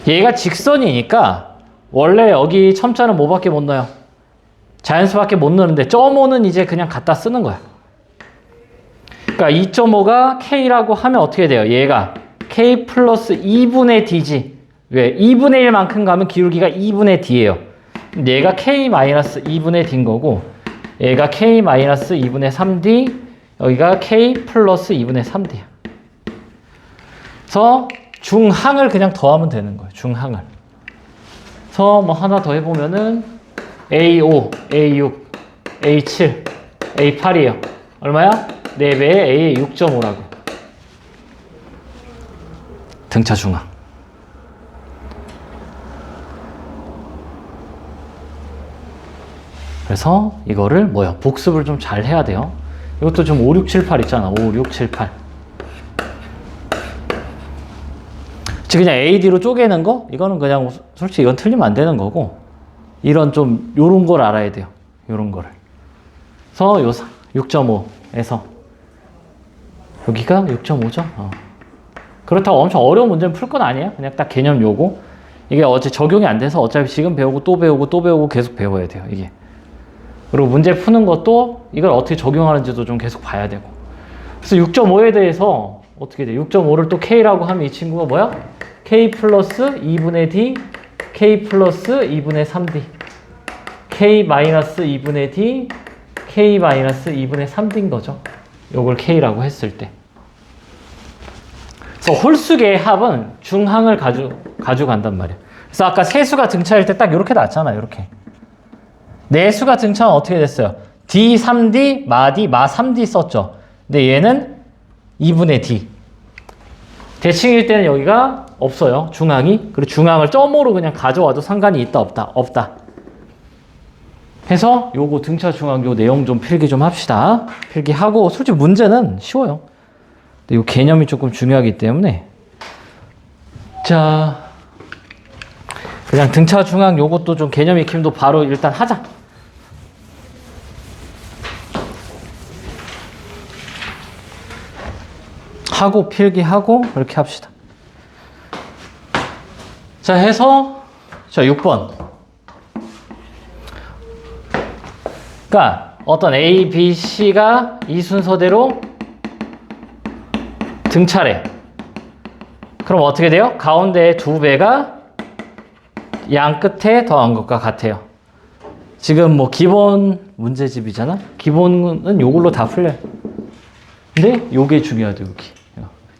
얘가 직선이니까 원래 여기 첨자는 뭐밖에 못 넣어요? 자연수밖에 못 넣는데 0.5는 이제 그냥 갖다 쓰는 거야. 그러니까 2.5가 K라고 하면 어떻게 돼요? 얘가 K 플러스 2분의 D지. 왜? 2분의 1만큼 가면 기울기가 2분의 D예요. 얘가 K 마이너스 2분의 D인 거고 얘가 K 마이너스 2분의 3D, 여기가 K 플러스 2분의 3D야. 그래서 중항을 그냥 더하면 되는 거예요. 중항을. 그래서 뭐 하나 더 해보면은 A5, A6, A7, A8이에요. 얼마야? 4배의 A의 6.5라고. 등차 중항. 그래서 이거를 뭐야? 복습을 좀 잘 해야 돼요. 이것도 좀 5, 6, 7, 8 있잖아. 5, 6, 7, 8. 그냥 AD로 쪼개는 거? 이거는 그냥 솔직히 이건 틀리면 안 되는 거고 이런 좀 요런 걸 알아야 돼요. 요런 거를. 그래서 요 6.5에서 여기가 6.5죠? 그렇다고 엄청 어려운 문제는 풀 건 아니에요. 그냥 딱 개념 요거. 이게 어제 적용이 안 돼서 어차피 지금 배우고 또 배우고 또 배우고 계속 배워야 돼요. 이게. 그리고 문제 푸는 것도 이걸 어떻게 적용하는지도 좀 계속 봐야 되고. 그래서 6.5에 대해서 어떻게 돼? 6.5를 또 K라고 하면 이 친구가 뭐야? K 플러스 2분의 D, K 플러스 2분의 3D, K 마이너스 2분의 D, K 마이너스 2분의 3D인 거죠. 요걸 K라고 했을 때. 그래서 홀수계의 합은 중항을 가져간단 말이에요. 그래서 아까 세수가 등차일 때 딱 이렇게 났잖아요. 이렇게. 내수가 등차는 어떻게 됐어요? D, 3D, 마D, 마 3D 썼죠. 근데 얘는 2분의 D. 대칭일 때는 여기가 없어요. 중항이. 그리고 중항을 0으로 그냥 가져와도 상관이 있다 없다? 없다. 해서 요거 등차 중항 요 내용 좀 필기 좀 합시다. 필기하고 솔직히 문제는 쉬워요. 근데 요 개념이 조금 중요하기 때문에 자 그냥 등차 중항 요것도 좀 개념 익힘도 바로 일단 하자. 하고 필기하고 이렇게 합시다. 자 해서 자 6번 그러니까 어떤 A, B, C가 이 순서대로 등차례. 그럼 어떻게 돼요? 가운데의 2배가 양 끝에 더한 것과 같아요. 지금 뭐 기본 문제집이잖아? 기본은 요걸로 다 풀려요. 근데 요게 중요하죠, 여기.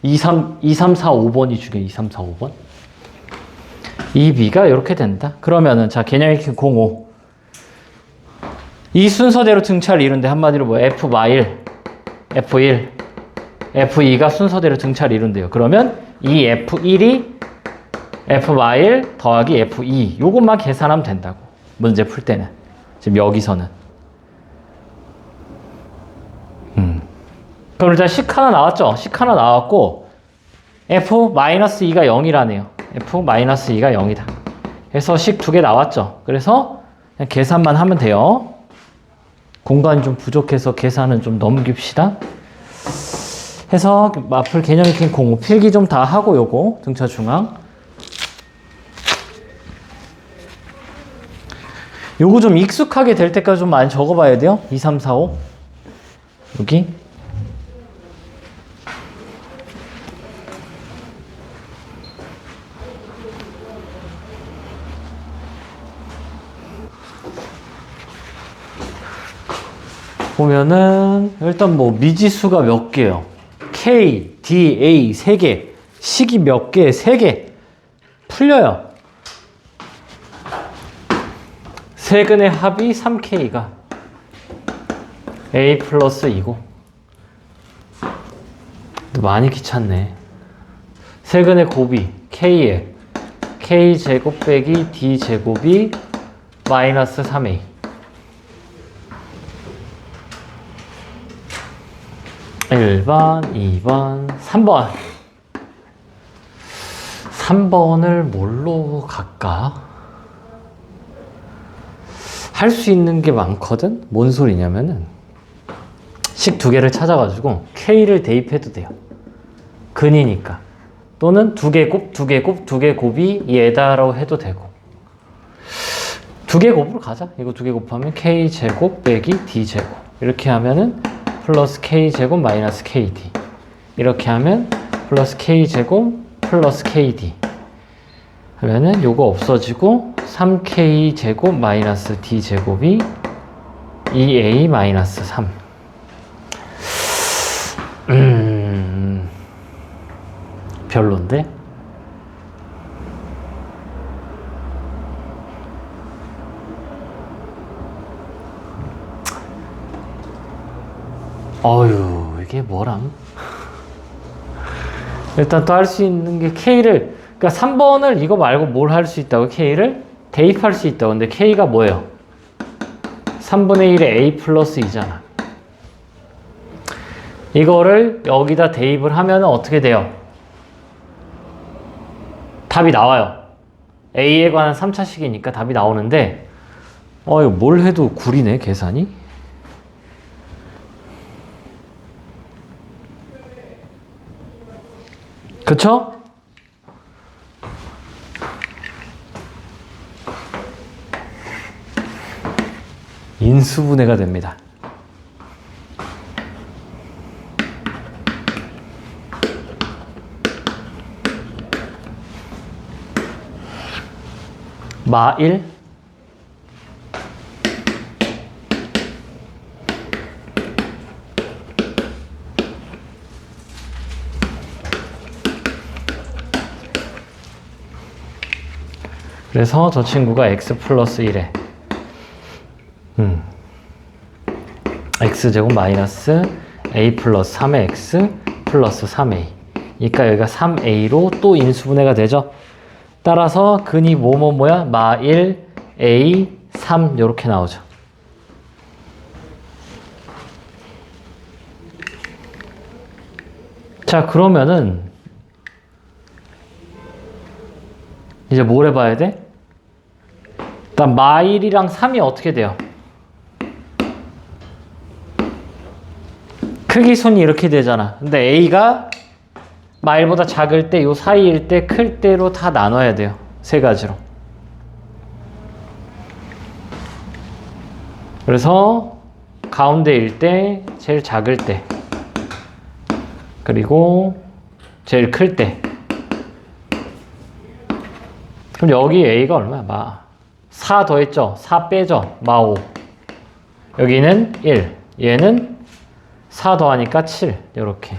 2, 3, 4, 5번이 중요해, 2, 3, 4, 5번. 이 B가 이렇게 된다. 그러면은, 자, 개념 익힌 05. 이 순서대로 등차를 이룬데 한마디로 뭐 F-1, F1, F2가 순서대로 등차를 이룬대요. 그러면 이 F1이 F-1 더하기 F2 요것만 계산하면 된다고. 문제 풀 때는. 지금 여기서는. 그럼 일단 식 하나 나왔죠? 식 하나 나왔고 F-2가 0이라네요. F-2가 0이다. 그래서 식 2개 나왔죠? 그래서 그냥 계산만 하면 돼요. 공간이 좀 부족해서 계산은 좀 넘깁시다. 해서 마플 개념 익힌 05 필기 좀 다 하고 요거 등차 중앙 요거 좀 익숙하게 될 때까지 좀 많이 적어봐야 돼요. 2, 3, 4, 5 여기 보면은 일단 뭐 미지수가 몇 개요? K, D, A 3개, 식이 몇 개? 3개. 풀려요. 세근의 합이 3K가 A 플러스 2고 많이 귀찮네. 세근의 곱이 K에 K제곱 빼기 D제곱이 마이너스 3A 1번, 2번, 3번. 3번을 뭘로 갈까? 할 수 있는 게 많거든? 뭔 소리냐면은 식 2개를 찾아가지고 K를 대입해도 돼요. 근이니까. 또는 2개 곱, 2개 곱, 2개 곱이 얘다라고 해도 되고 2개 곱으로 가자. 이거 2개 곱하면 K제곱 빼기 D제곱 이렇게 하면은 플러스 K제곱 마이너스 KD 이렇게 하면 플러스 K제곱 플러스 KD 하면은 요거 없어지고 3K제곱 마이너스 D제곱이 2A 마이너스 3 별론데? 어휴 이게 뭐람? 일단 또 할 수 있는 게 K를 그러니까 3번을 이거 말고 뭘 할 수 있다고? K를 대입할 수 있다고. 근데 K가 뭐예요? 3분의 1에 A 플러스 2잖아. 이거를 여기다 대입을 하면 어떻게 돼요? 답이 나와요. A에 관한 3차식이니까 답이 나오는데 이거 뭘 해도 구리네 계산이. 그쵸? 인수분해가 됩니다. 마1 그래서 저 친구가 x 플러스 1에 x제곱 마이너스 a 플러스 3의 x 플러스 3a 그러니까 여기가 3a로 또 인수분해가 되죠. 따라서 근이 뭐야? 마 1, a, 3 이렇게 나오죠. 자 그러면은 이제 뭘 해봐야 돼? 일단 마 1이랑 3이 어떻게 돼요? 크기 순이 이렇게 되잖아. 근데 A가 마 1보다 작을 때, 요 사이일 때, 클 때로 다 나눠야 돼요. 세 가지로. 그래서 가운데일 때, 제일 작을 때, 그리고 제일 클 때. 그럼 여기 A가 얼마야? 4 더했죠? 4 빼죠? 5. 여기는 1. 얘는 4 더하니까 7. 요렇게.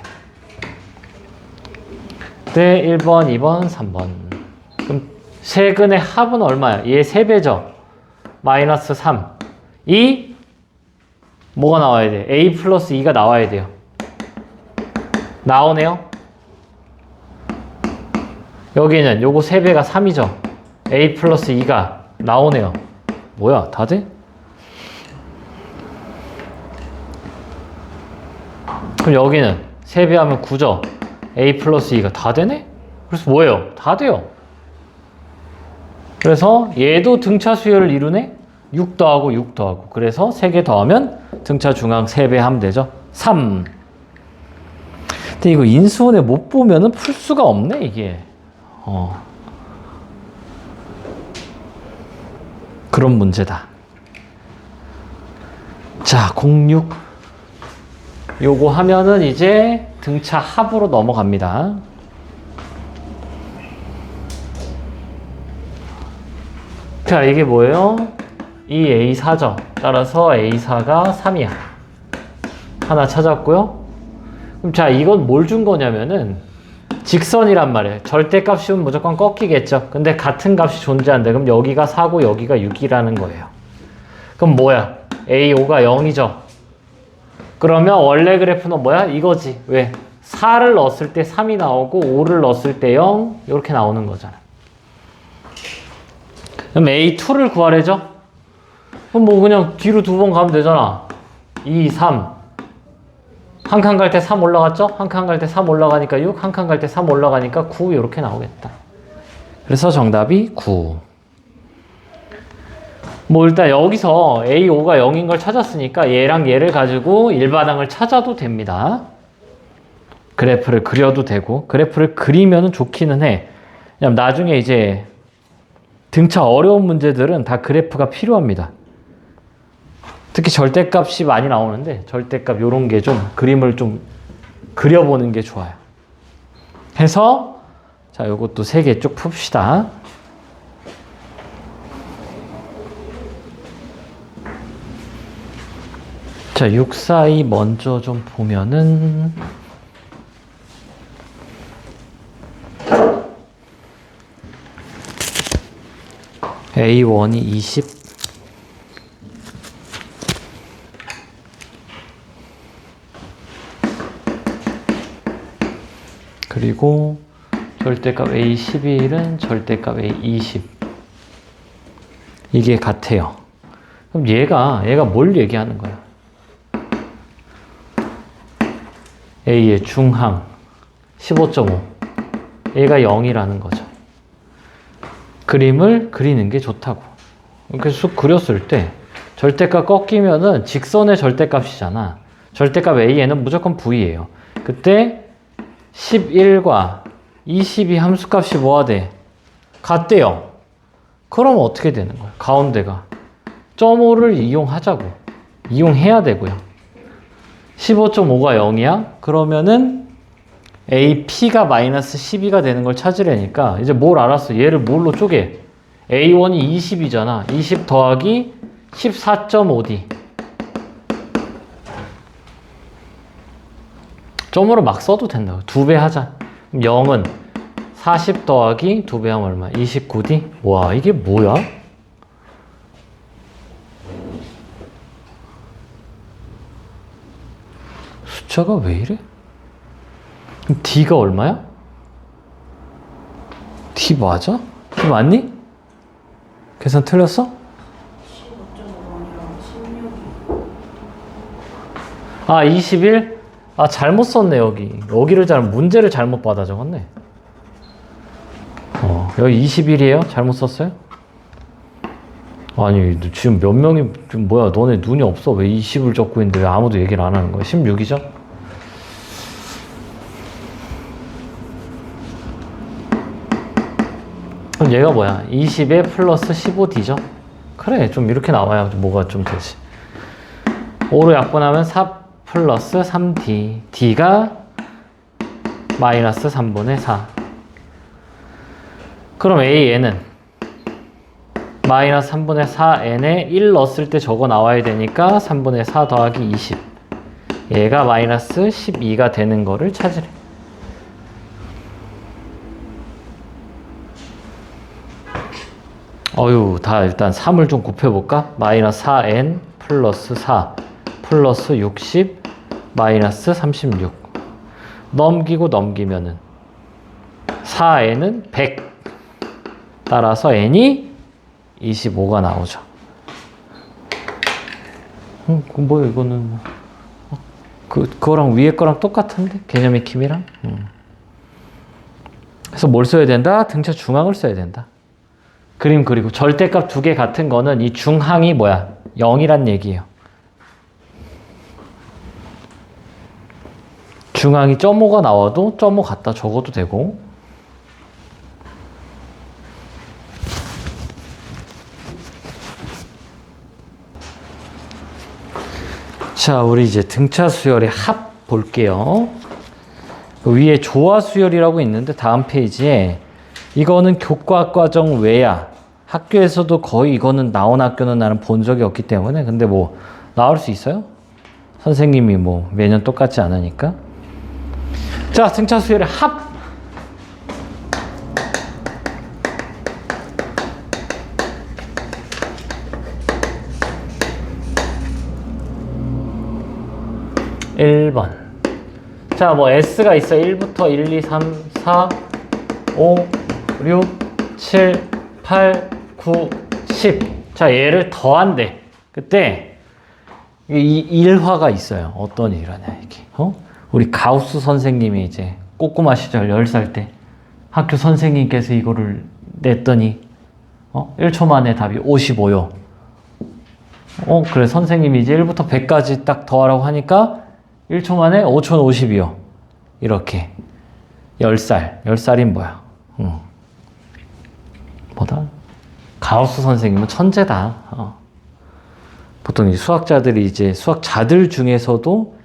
네, 1번, 2번, 3번. 그럼 세근의 합은 얼마야? 얘 3배죠? 마이너스 3. 뭐가 나와야 돼? A 플러스 2가 나와야 돼요. 나오네요? 여기는 요거 3배가 3이죠? A 플러스 2가 나오네요. 뭐야, 다 돼? 그럼 여기는 3배 하면 9죠? A 플러스 2가 다 되네? 그래서 뭐예요? 다 돼요. 그래서 얘도 등차 수열을 이루네? 6 더하고 6 더하고. 그래서 3개 더하면 등차 중앙 3배 하면 되죠? 3. 근데 이거 인수분해 못 보면은 풀 수가 없네, 이게. 그런 문제다. 자, 06. 요거 하면은 이제 등차 합으로 넘어갑니다. 자, 이게 뭐예요? 이 A4죠. 따라서 A4가 3이야. 하나 찾았고요. 그럼 자, 이건 뭘 준 거냐면은 직선이란 말이에요. 절대값이면 무조건 꺾이겠죠. 근데 같은 값이 존재한대. 그럼 여기가 4고 여기가 6이라는 거예요. 그럼 뭐야? A5가 0이죠. 그러면 원래 그래프는 뭐야? 이거지. 왜? 4를 넣었을 때 3이 나오고 5를 넣었을 때 0 이렇게 나오는 거잖아. 그럼 A2를 구하래죠? 그럼 뭐 그냥 뒤로 2번 가면 되잖아. 2, 3. 한 칸 갈 때 3 올라갔죠? 한 칸 갈 때 3 올라가니까 6, 한 칸 갈 때 3 올라가니까 9 이렇게 나오겠다. 그래서 정답이 9. 뭐 일단 여기서 A5가 0인 걸 찾았으니까 얘랑 얘를 가지고 일반항을 찾아도 됩니다. 그래프를 그려도 되고 그래프를 그리면 좋기는 해. 왜냐면 나중에 이제 등차 어려운 문제들은 다 그래프가 필요합니다. 특히 절대값이 많이 나오는데 절대값 요런 게 좀 그림을 좀 그려보는 게 좋아요. 해서 자, 요것도 3개 쭉 풉시다. 자, 6, 4, 2 먼저 좀 보면은 A1이 20 그리고 절대값 A11은 절대값 A20 이게 같아요. 그럼 얘가 뭘 얘기하는 거야? A의 중항 15.5 얘가 0이라는 거죠. 그림을 그리는 게 좋다고. 이렇게 쑥 그렸을 때 절대값 꺾이면은 직선의 절대값이잖아. 절대값 A에는 무조건 V예요. 그때 11과 22 함수값이 뭐가 돼? 같대요. 그럼 어떻게 되는 거야? 가운데가 .5를 이용하자고. 이용해야 되고요. 15.5가 0이야? 그러면은 AP가 마이너스 12가 되는 걸 찾으려니까 이제 뭘 알았어? 얘를 뭘로 쪼개? A1이 20이잖아. 20 더하기 14.5D. 점으로 막 써도 된다고. 2배 하자. 그럼 0은 40 더하기 2배 하면 얼마? 29D? 와, 이게 뭐야? 숫자가 왜 이래? 그럼 D가 얼마야? D 맞아? D 맞니? 계산 틀렸어? 15.5가 아니라 16이. 아, 21? 아, 잘못 썼네, 여기. 여기를 문제를 잘못 받아 적었네. 여기 21이에요? 잘못 썼어요? 아니, 지금 몇 명이, 뭐야, 너네 눈이 없어. 왜 20을 적고 있는데 왜 아무도 얘기를 안 하는 거야? 16이죠? 그럼 얘가 뭐야? 20에 플러스 15D죠? 그래, 좀 이렇게 나와야 뭐가 좀 되지. 5로 약분하면 4 플러스 3D. D가 마이너스 3분의 4. 그럼 AN은 마이너스 3분의 4n에 1 넣었을 때 저거 나와야 되니까 3분의 4 더하기 20. 얘가 마이너스 12가 되는 거를 찾으래. 다 일단 3을 좀 곱해볼까? 마이너스 4n 플러스 4 플러스 60 마이너스 36. 넘기고 넘기면은 4n은 100. 따라서 n이 25가 나오죠. 뭐야 이거는 그거랑 위에 거랑 똑같은데? 개념 익힘이랑? 그래서 뭘 써야 된다? 등차 중항을 써야 된다. 그림 그리고 절대값 두 개 같은 거는 이 중항이 뭐야? 0이란 얘기예요. 중항이 0.5가 나와도 0.5 갖다 적어도 되고. 자, 우리 이제 등차 수열의 합 볼게요. 그 위에 조화 수열이라고 있는데 다음 페이지에 이거는 교과 과정 외야. 학교에서도 거의 이거는 나온 학교는 나는 본 적이 없기 때문에. 근데 뭐 나올 수 있어요? 선생님이 뭐 매년 똑같지 않으니까. 자, 등차 수열의 합. (1번) 자, 뭐 S가 있어. 1부터 1, 2, 3, 4, 5, 6, 7, 8, 9, 10. 자, 얘를 더한대. 그때 이 일화가 있어요. 어떤 일화냐 이게. 우리 가우스 선생님이 이제 꼬꼬마 시절 10살 때 학교 선생님께서 이거를 냈더니 1초 만에 답이 55요. 그래 선생님이 이제 1부터 100까지 딱 더하라고 하니까 1초 만에 5050이요. 이렇게 10살. 10살인 뭐야? 뭐다? 가우스 선생님은 천재다. 보통 이 수학자들이 이제 수학자들 중에서도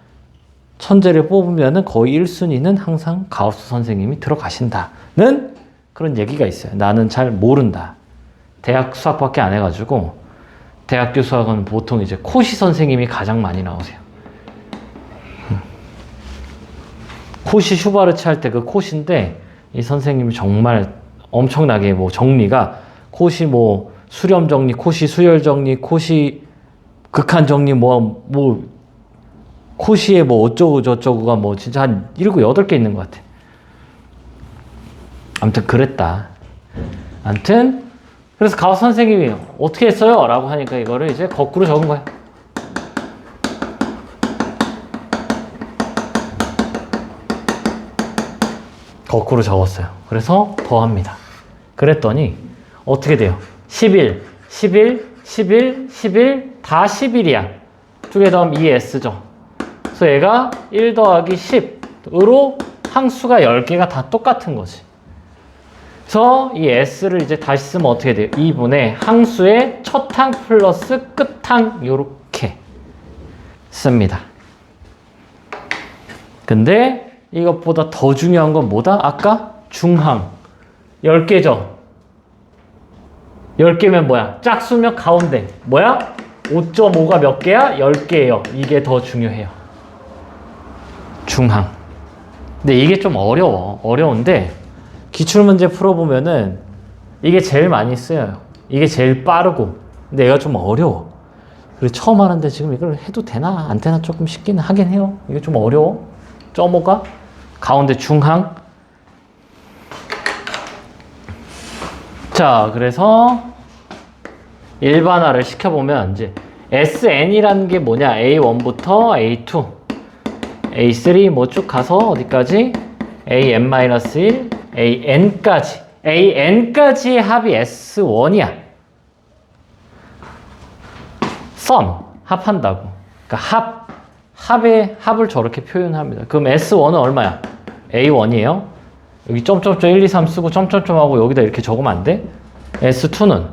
천재를 뽑으면은 거의 1순위는 항상 가우스 선생님이 들어가신다는 그런 얘기가 있어요. 나는 잘 모른다. 대학 수학밖에 안 해가지고 대학교 수학은 보통 이제 코시 선생님이 가장 많이 나오세요. 코시 슈바르츠 할 때 그 코시인데 이 선생님이 정말 엄청나게 뭐 정리가 코시 뭐 수렴 정리, 코시 수열 정리, 코시 극한 정리 뭐 코시에 뭐 어쩌고 저쩌고가 뭐 진짜 한 7, 8개 있는 것 같아. 아무튼 그랬다. 아무튼 그래서 가우스 선생님이 어떻게 했어요? 라고 하니까 이거를 이제 거꾸로 적은 거야. 거꾸로 적었어요. 그래서 더합니다. 그랬더니 어떻게 돼요? 11, 11, 11, 11 다 11이야. 두 개 더하면 2S죠. 그래서 얘가 1 더하기 10으로 항수가 10개가 다 똑같은 거지. 그래서 이 S를 이제 다시 쓰면 어떻게 돼요? 2분의 항수의 첫 항 플러스 끝 항 요렇게 씁니다. 근데 이것보다 더 중요한 건 뭐다? 아까 중항 10개죠? 10개면 뭐야? 짝수면 가운데 뭐야? 5.5가 몇 개야? 10개예요. 이게 더 중요해요. 중항. 근데 이게 좀 어려운데 기출문제 풀어보면은 이게 제일 많이 쓰여요. 이게 제일 빠르고. 근데 얘가 좀 어려워. 그리고 처음 하는데 지금 이걸 해도 되나 안 되나 조금 싶기는 하긴 해요. 이게 좀 어려워. 0.5가 가운데 중항. 자, 그래서 일반화를 시켜보면 이제 SN이라는 게 뭐냐? A1부터 A2, A3 뭐 쭉 가서 어디까지? AN-1, AN까지. AN까지의 합이 S1이야. sum, 합한다고. 그러니까 합을 저렇게 표현합니다. 그럼 S1은 얼마야? A1이에요. 여기 점점점 1, 2, 3 쓰고 점점점 하고 여기다 이렇게 적으면 안 돼? S2는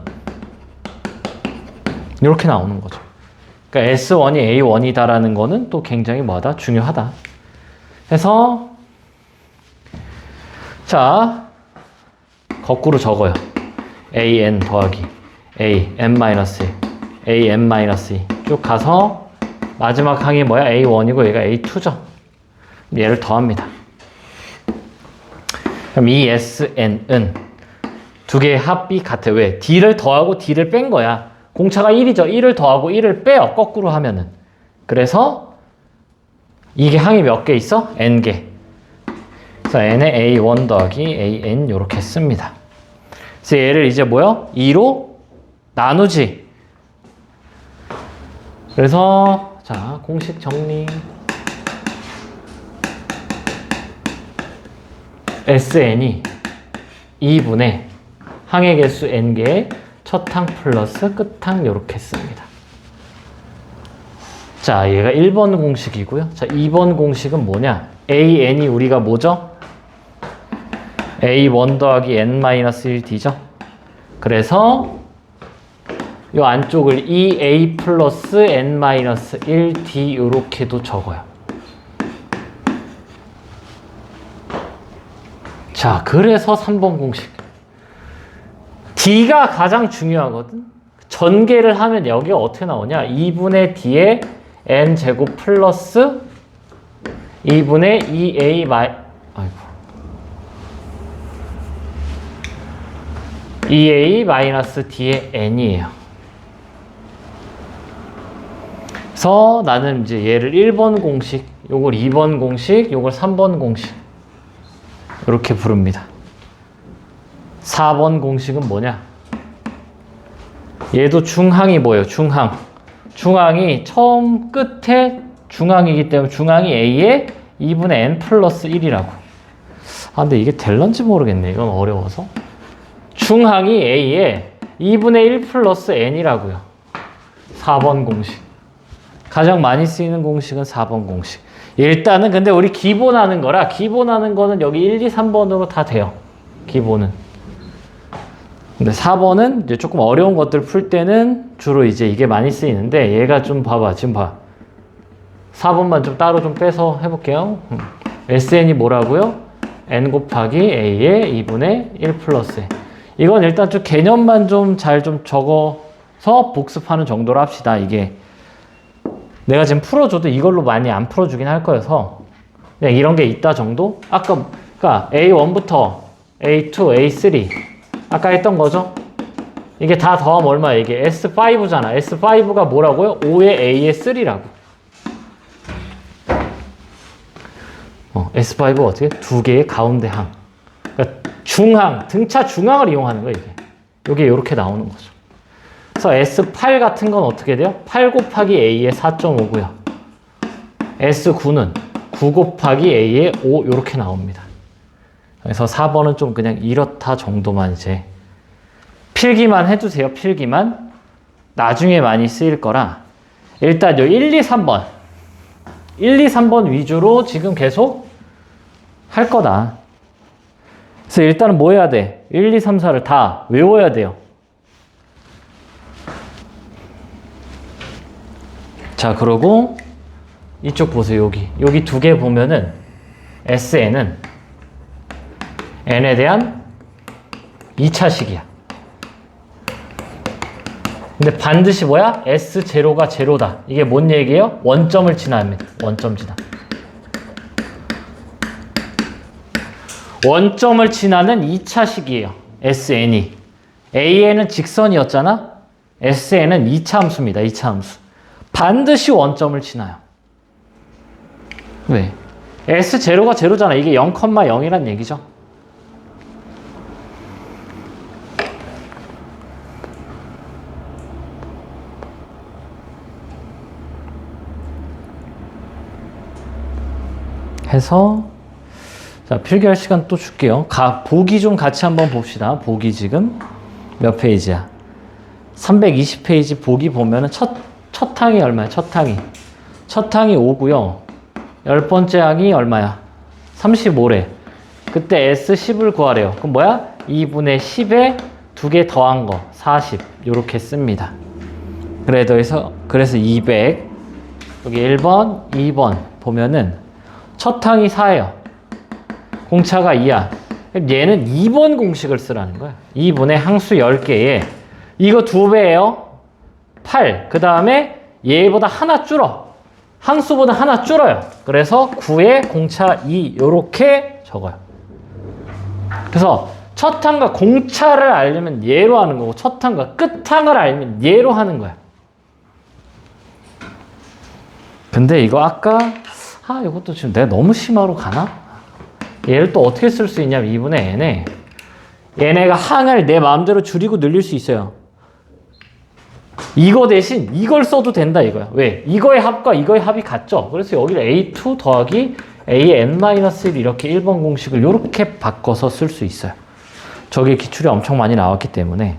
이렇게 나오는 거죠. 그러니까 S1이 A1이다라는 거는 또 굉장히 뭐하다? 중요하다. 그래서 자, 거꾸로 적어요. an 더하기 a n-1 a n-2 쭉 가서 마지막 항이 뭐야? a1이고 얘가 a2죠. 얘를 더합니다. 그럼 이 sn은 두 개의 합이 같아. 왜? d를 더하고 d를 뺀 거야. 공차가 1이죠. 1을 더하고 1을 빼요. 거꾸로 하면은. 그래서 이게 항이 몇 개 있어? n개. 그래서 n에 a1 더하기 an 요렇게 씁니다. 그래서 얘를 이제 뭐요? 2로 나누지. 그래서 자, 공식 정리. SN이 2분의 항의 개수 n개의 첫 항 플러스 끝항 요렇게 씁니다. 자, 얘가 1번 공식이고요. 자, 2번 공식은 뭐냐? AN이 우리가 뭐죠? A1 더하기 N-1D죠? 그래서 이 안쪽을 EA 플러스 N-1D 이렇게도 적어요. 자, 그래서 3번 공식. D가 가장 중요하거든. 전개를 하면 여기가 어떻게 나오냐? 2분의 D의 N제곱 플러스 2분의 2A EA 마이너스 D의 N이에요. 그래서 나는 이제 얘를 1번 공식, 요걸 2번 공식, 요걸 3번 공식 이렇게 부릅니다. 4번 공식은 뭐냐? 얘도 중항이 뭐예요? 중항. 중항이 처음 끝에 중항이기 때문에 중항이 A에 2분의 N 플러스 1이라고. 아, 근데 이게 될런지 모르겠네. 이건 어려워서. 중항이 A에 2분의 1 플러스 N이라고요. 4번 공식. 가장 많이 쓰이는 공식은 4번 공식. 일단은 근데 우리 기본하는 거라 기본하는 거는 여기 1, 2, 3번으로 다 돼요. 기본은. 근데 4번은 이제 조금 어려운 것들 풀 때는 주로 이제 이게 많이 쓰이는데 얘가 좀 봐봐. 지금 봐. 4번만 좀 따로 좀 빼서 해볼게요. SN이 뭐라고요? N 곱하기 A의 2분의 1 플러스 N. 이건 일단 좀 개념만 좀 잘 좀 적어서 복습하는 정도로 합시다. 이게 내가 지금 풀어줘도 이걸로 많이 안 풀어주긴 할 거여서 그냥 이런 게 있다 정도? 아까 그러니까 A1부터 A2, A3 아까 했던 거죠? 이게 다 더하면 얼마야? 이게 S5잖아. S5가 뭐라고요? 5의 A의 3라고. S5가 어떻게? 두 개의 가운데 항. 그러니까 중항, 등차 중항을 이용하는 거예요, 이게. 이게 이렇게 나오는 거죠. 그래서 S8 같은 건 어떻게 돼요? 8 곱하기 A의 4.5고요. S9는 9 곱하기 A의 5 이렇게 나옵니다. 그래서 4번은 좀 그냥 이렇다 정도만 이제 필기만 해두세요. 필기만. 나중에 많이 쓰일 거라. 일단 요 1, 2, 3번. 1, 2, 3번 위주로 지금 계속 할 거다. 그래서 일단은 뭐 해야 돼? 1, 2, 3, 4를 다 외워야 돼요. 자, 그러고 이쪽 보세요. 여기 두 개 보면은 SN은 N에 대한 2차식이야. 근데 반드시 뭐야? S0가 제로다. 이게 뭔 얘기예요? 원점을 지나합니다. 원점 지나. 원점을 지나는 2차식이에요. SN이. AN은 직선이었잖아? SN은 2차 함수입니다. 2차 함수. 반드시 원점을 지나요. 왜? S0가 제로잖아. 이게 0,0이란 얘기죠. 해서 자, 필기할 시간 또 줄게요. 보기 좀 같이 한번 봅시다. 보기 지금 몇 페이지야? 320페이지 보기 보면은 첫 항이 얼마야? 첫 항이 5고요. 10번째 항이 얼마야? 35래. 그때 S10을 구하래요. 그럼 뭐야? 2분의 10에 두 개 더한 거 40 요렇게 씁니다. 그래서 200 여기 1번, 2번 보면은 첫 항이 4예요. 공차가 2야. 얘는 2번 공식을 쓰라는 거야. 2분의 항수 10개에 이거 2배예요. 8. 그 다음에 얘보다 하나 줄어. 항수보다 하나 줄어요. 그래서 9에 공차 2 요렇게 적어요. 그래서 첫 항과 공차를 알려면 얘로 하는 거고 첫 항과 끝 항을 알면 얘로 하는 거야. 근데 이거 아까 이것도 지금 내가 너무 심화로 가나? 얘를 또 어떻게 쓸 수 있냐면 2분의 n에 얘네가 항을 내 마음대로 줄이고 늘릴 수 있어요. 이거 대신 이걸 써도 된다 이거야. 왜? 이거의 합과 이거의 합이 같죠? 그래서 여기를 a2 더하기 an-1 이렇게 1번 공식을 이렇게 바꿔서 쓸 수 있어요. 저게 기출이 엄청 많이 나왔기 때문에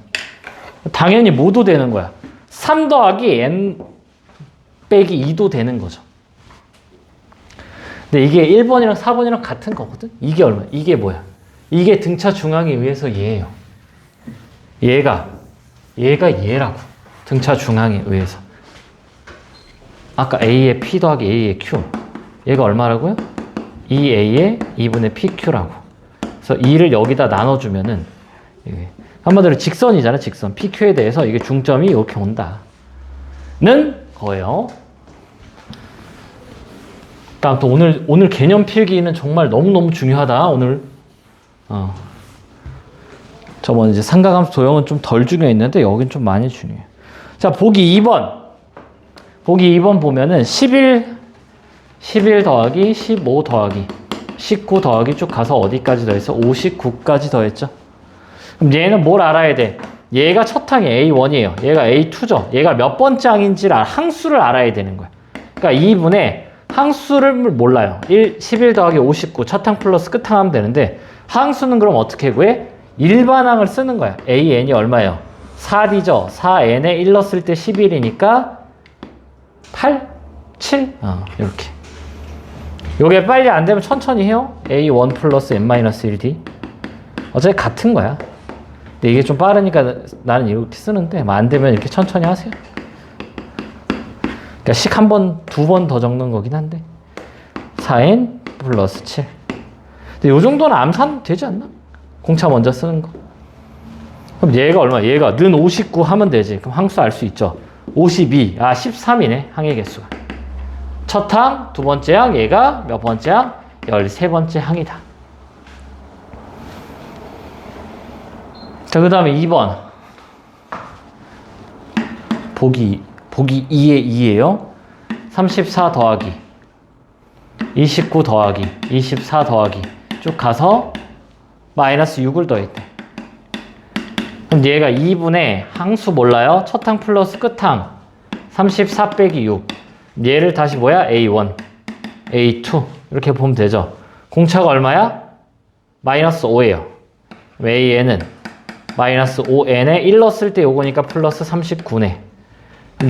당연히 뭐도 되는 거야. 3 더하기 n 빼기 2도 되는 거죠. 근데 이게 1번이랑 4번이랑 같은 거거든? 이게 얼마? 이게 뭐야? 이게 등차 중앙에 의해서 얘예요. 얘가 얘라고. 등차 중앙에 의해서. 아까 A의 P 더하기 A의 Q. 얘가 얼마라고요? 2A의 2분의 PQ라고. 그래서 2를 여기다 나눠주면은 한마디로 직선이잖아, 직선. PQ에 대해서 이게 중점이 이렇게 온다. 는 거예요. 다음 또 오늘 개념 필기는 정말 너무너무 중요하다. 오늘 저번 이제 삼각함수 도형은 좀 덜 중요했는데 여긴 좀 많이 중요해. 자, 보기 2번. 보기 2번 보면은 11 더하기 15 더하기 19 더하기 쭉 가서 어디까지 더했어? 59까지 더했죠. 그럼 얘는 뭘 알아야 돼? 얘가 첫 항이 A1이에요. 얘가 A2죠. 얘가 몇 번째 항인지를 항수를 알아야 되는 거야. 그러니까 2분의 항수를 몰라요. 11 더하기 59 첫 항 플러스 끝 항 하면 되는데 항수는 그럼 어떻게 구해? 일반항을 쓰는 거야. AN이 얼마예요? 4D죠. 4N에 1 넣었을 때 11이니까 8, 7 이렇게. 요게 빨리 안 되면 천천히 해요. A1 플러스 N-1D 어차피 같은 거야. 근데 이게 좀 빠르니까 나는 이렇게 쓰는데 안 되면 이렇게 천천히 하세요. 그러니까 식 한 번, 두 번 더 적는 거긴 한데 4N 플러스 7. 근데 요 정도는 암산 되지 않나? 공차 먼저 쓰는 거. 그럼 얘가 얼마? 얘가 는 59 하면 되지. 그럼 항수 알 수 있죠. 52, 13이네. 항의 개수가. 첫 항, 두 번째 항, 얘가 몇 번째 항? 13번째 항이다. 자, 그 다음에 2번. 보기 2에 2예요. 34 더하기 29 더하기 24 더하기 쭉 가서 마이너스 6을 더했대. 그럼 얘가 2분의 항수 몰라요? 첫 항 플러스 끝 항 34 빼기 6. 얘를 다시 뭐야? A1, A2 이렇게 보면 되죠. 공차가 얼마야? 마이너스 5예요. AN은 마이너스 5N에 1 넣었을 때 요거니까 플러스 39네.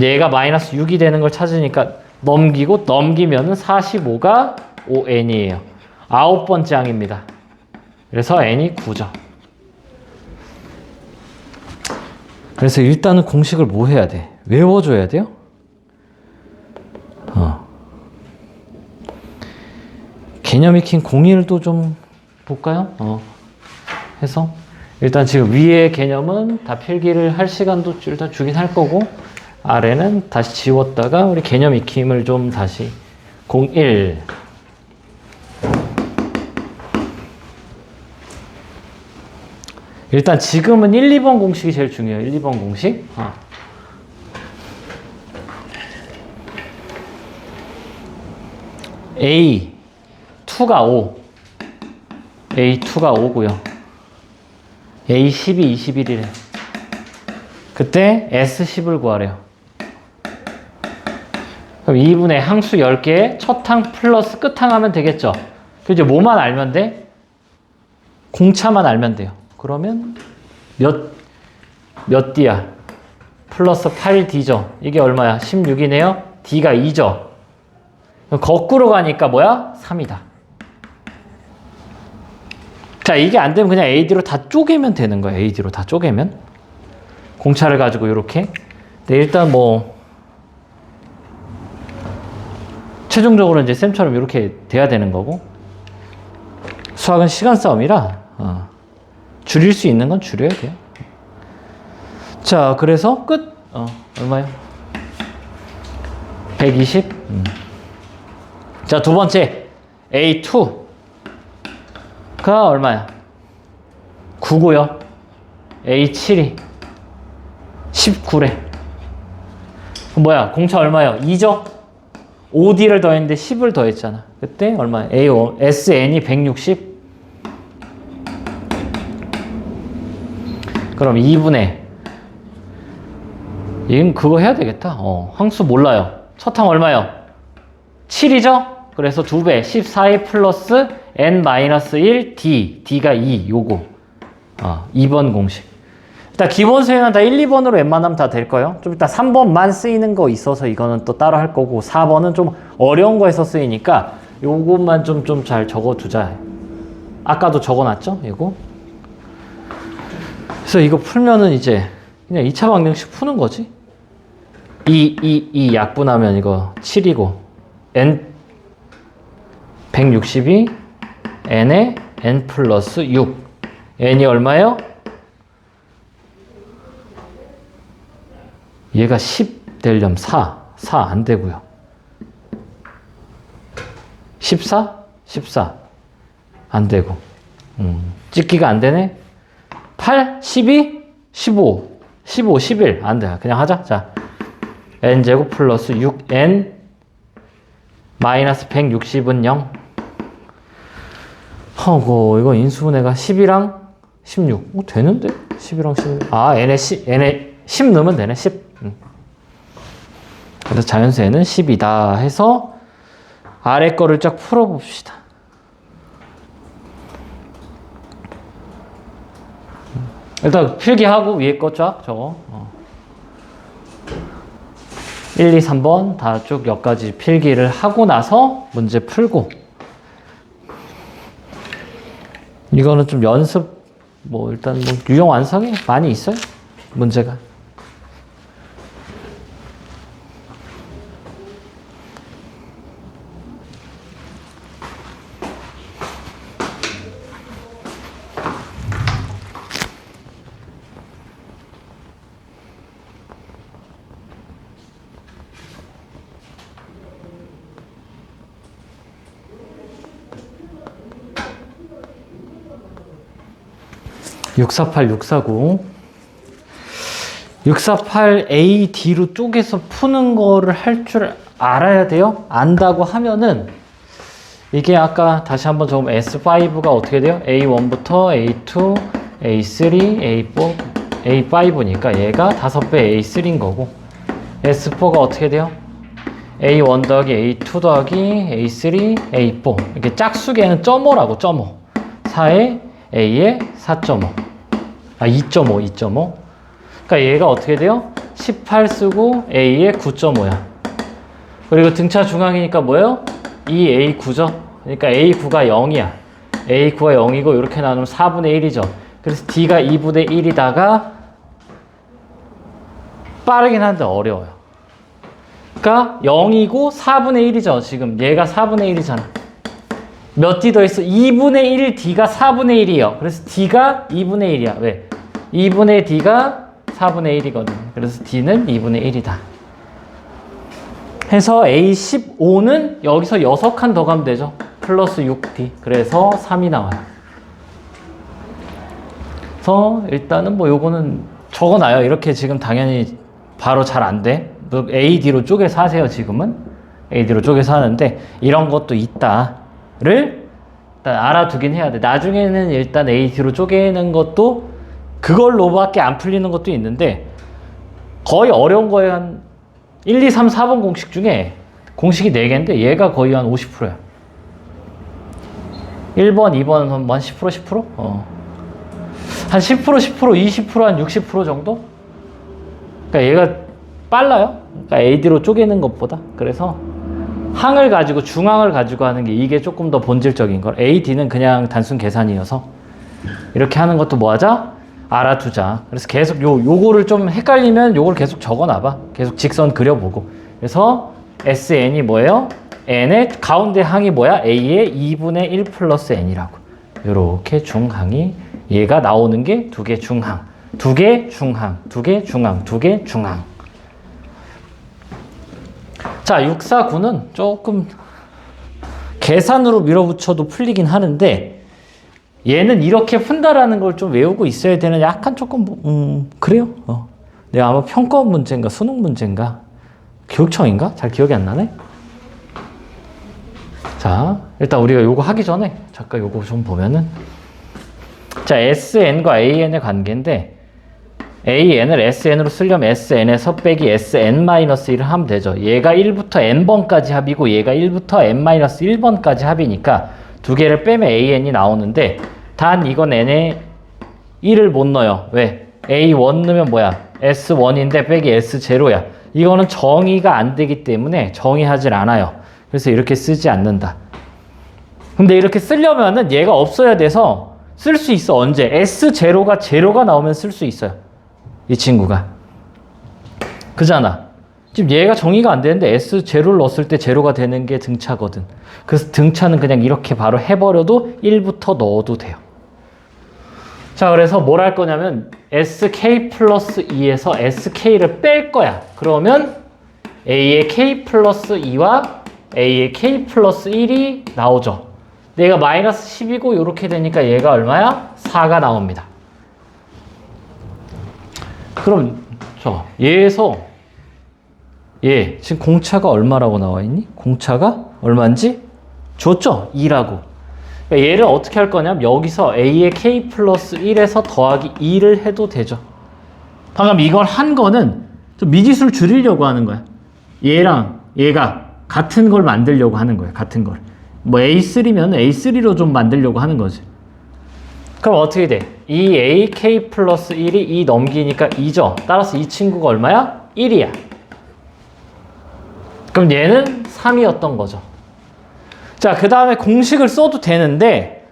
얘가 마이너스 6이 되는 걸 찾으니까 넘기면은 45가 5N이에요. 9번째 항입니다. 그래서 N이 9죠. 그래서 일단은 공식을 뭐 해야 돼? 외워줘야 돼요? 개념 익힌 공일도 좀 볼까요? 해서 일단 지금 위에 개념은 다 필기를 할 시간도 일단 주긴 할 거고 아래는 다시 지웠다가 우리 개념 익힘을 좀 다시 01 일단 지금은 1, 2번 공식이 제일 중요해요. 1, 2번 공식. A2가 5. A2가 5고요. A10이 21이래. 그때 S10을 구하래요. 그럼 2분의 항수 10개에 첫 항 플러스 끝 항 하면 되겠죠. 그럼 이제 뭐만 알면 돼? 공차만 알면 돼요. 그러면 몇 D야? 플러스 8D죠. 이게 얼마야? 16이네요. D가 2죠. 거꾸로 가니까 뭐야? 3이다. 자, 이게 안 되면 그냥 AD로 다 쪼개면 되는 거야. AD로 다 쪼개면. 공차를 가지고 이렇게. 근데 일단 뭐 최종적으로 이제 쌤처럼 이렇게 돼야 되는 거고 수학은 시간 싸움이라 줄일 수 있는 건 줄여야 돼요. 자, 그래서 끝. 얼마요? 120. 자, 두 번째 A2가 얼마야? 9고요. A7이 19래. 뭐야? 공차 얼마요? 2죠? 5D를 더했는데 10을 더했잖아. 그때 얼마야? SN이 160. 그럼 2분의 이건 그거 해야 되겠다. 항수 몰라요. 첫항 얼마요? 7이죠? 그래서 2배 14에 플러스 n-1 d d가 2 요거 2번 공식. 일단 기본 수행은 다 1, 2번으로 웬만하면 다 될 거예요. 좀 이따 3번만 쓰이는 거 있어서 이거는 또 따로 할 거고 4번은 좀 어려운 거에서 쓰이니까 요것만 좀 잘 적어두자. 아까도 적어놨죠? 이거. 그래서 이거 풀면은 이제 그냥 2차 방정식 푸는 거지. 이 약분하면 이거 7이고 n 162 n에 n 플러스 6 n이 얼마예요? 얘가 10 되려면 4 안 되고요. 14? 14 안 되고 찍기가 안 되네. 8? 12? 15 15, 11 안 돼. 그냥 하자. 자, n제곱 플러스 6n 마이너스 160은 0. 허고 이거 인수분해가 10이랑 16 되는데? 10이랑 16 n에 10 넣으면 되네. 10 그래서 자연수에는 10이다 해서 아래 거를 쫙 풀어봅시다. 일단 필기하고 위에 거 쫙 적어. 1, 2, 3번 다 쭉 여기까지 필기를 하고 나서 문제 풀고. 이거는 좀 연습 일단 유형 완성이 많이 있어요. 문제가. (648, 649) 648 A, D로 쪼개서 푸는 거를 할 줄 알아야 돼요. 안다고 하면은 이게 아까 다시 한번 적으면 S5가 어떻게 돼요? A1부터 A2, A3, A4, A5니까 얘가 5배 A3인 거고 S4가 어떻게 돼요? A1 더하기 A2 더하기 A3, A4 이렇게 짝수계는 .5라고 .5 4에 A에 4.5 2.5 그러니까 얘가 어떻게 돼요? 18 쓰고 A에 9.5야 그리고 등차 중앙이니까 뭐예요? 2A9죠 그러니까 A9가 0이야 A9가 0이고 이렇게 나누면 4분의 1이죠 그래서 D가 2분의 1이다가 빠르긴 한데 어려워요 그러니까 0이고 4분의 1이죠 지금 얘가 4분의 1이잖아 몇 D 더 있어? 2분의 1 D가 4분의 1이에요. 그래서 D가 2분의 1이야. 왜? 2분의 D가 4분의 1이거든. 그래서 D는 2분의 1이다. 해서 A15는 여기서 6칸 더 가면 되죠. 플러스 6D. 그래서 3이 나와요. 그래서 일단은 요거는 적어놔요. 이렇게 지금 당연히 바로 잘 안 돼. AD로 쪼개서 하세요, 지금은. AD로 쪼개서 하는데 이런 것도 있다. 를 일단 알아두긴 해야 돼. 나중에는 일단 AD로 쪼개는 것도 그걸로밖에 안 풀리는 것도 있는데 거의 어려운 거에 한 1, 2, 3, 4번 공식 중에 공식이 4개인데 얘가 거의 한 50%야. 1번, 2번 한 10%, 10%? 한 10%, 10%, 20%, 한 60% 정도? 그러니까 얘가 빨라요. 그러니까 AD로 쪼개는 것보다. 그래서 항을 가지고 중앙을 가지고 하는 게 이게 조금 더 본질적인 걸 AD는 그냥 단순 계산이어서 이렇게 하는 것도 뭐 하자? 알아두자. 그래서 계속 요거를 좀 헷갈리면 요걸 계속 적어놔봐. 계속 직선 그려보고. 그래서 SN이 뭐예요? N의 가운데 항이 뭐야? A의 2분의 1 플러스 N이라고. 요렇게 중항이 얘가 나오는 게 두 개 중항, 두 개 중항, 두 개 중항, 두 개 중항. 자, 649는 조금 계산으로 밀어붙여도 풀리긴 하는데 얘는 이렇게 푼다라는 걸 좀 외우고 있어야 되는 약간 조금 그래요. 내가 아마 평가원 문제인가 수능 문제인가 교육청인가? 잘 기억이 안 나네. 자, 일단 우리가 요거 하기 전에 잠깐 요거 좀 보면은 자, SN과 AN의 관계인데 AN을 SN으로 쓰려면 SN에서 빼기 SN-1을 하면 되죠. 얘가 1부터 N번까지 합이고 얘가 1부터 N-1번까지 합이니까 두 개를 빼면 AN이 나오는데 단 이건 N에 1을 못 넣어요. 왜? A1 넣으면 뭐야? S1인데 빼기 S0야. 이거는 정의가 안 되기 때문에 정의하질 않아요. 그래서 이렇게 쓰지 않는다. 근데 이렇게 쓰려면은 얘가 없어야 돼서 쓸 수 있어. 언제? S0가 제로가 나오면 쓸 수 있어요. 이 친구가. 그잖아. 지금 얘가 정의가 안 되는데 S0를 넣었을 때 제로가 되는 게 등차거든. 그래서 등차는 그냥 이렇게 바로 해버려도 1부터 넣어도 돼요. 자, 그래서 뭘 할 거냐면 SK 플러스 2에서 SK를 뺄 거야. 그러면 A의 K 플러스 2와 A의 K 플러스 1이 나오죠. 얘가 마이너스 10이고 이렇게 되니까 얘가 얼마야? 4가 나옵니다. 그럼 얘에서 얘 지금 공차가 얼마라고 나와 있니? 공차가 얼마인지 줬죠? 2라고. 그러니까 얘를 어떻게 할 거냐면 여기서 A의 K 플러스 1에서 더하기 2를 해도 되죠. 방금 이걸 한 거는 좀 미지수를 줄이려고 하는 거야. 얘랑 얘가 같은 걸 만들려고 하는 거야. 같은 걸. 뭐 A3면 A3로 좀 만들려고 하는 거지. 그럼 어떻게 돼? 이 AK 플러스 1이 2 넘기니까 2죠. 따라서 이 친구가 얼마야? 1이야. 그럼 얘는 3이었던 거죠. 자, 그 다음에 공식을 써도 되는데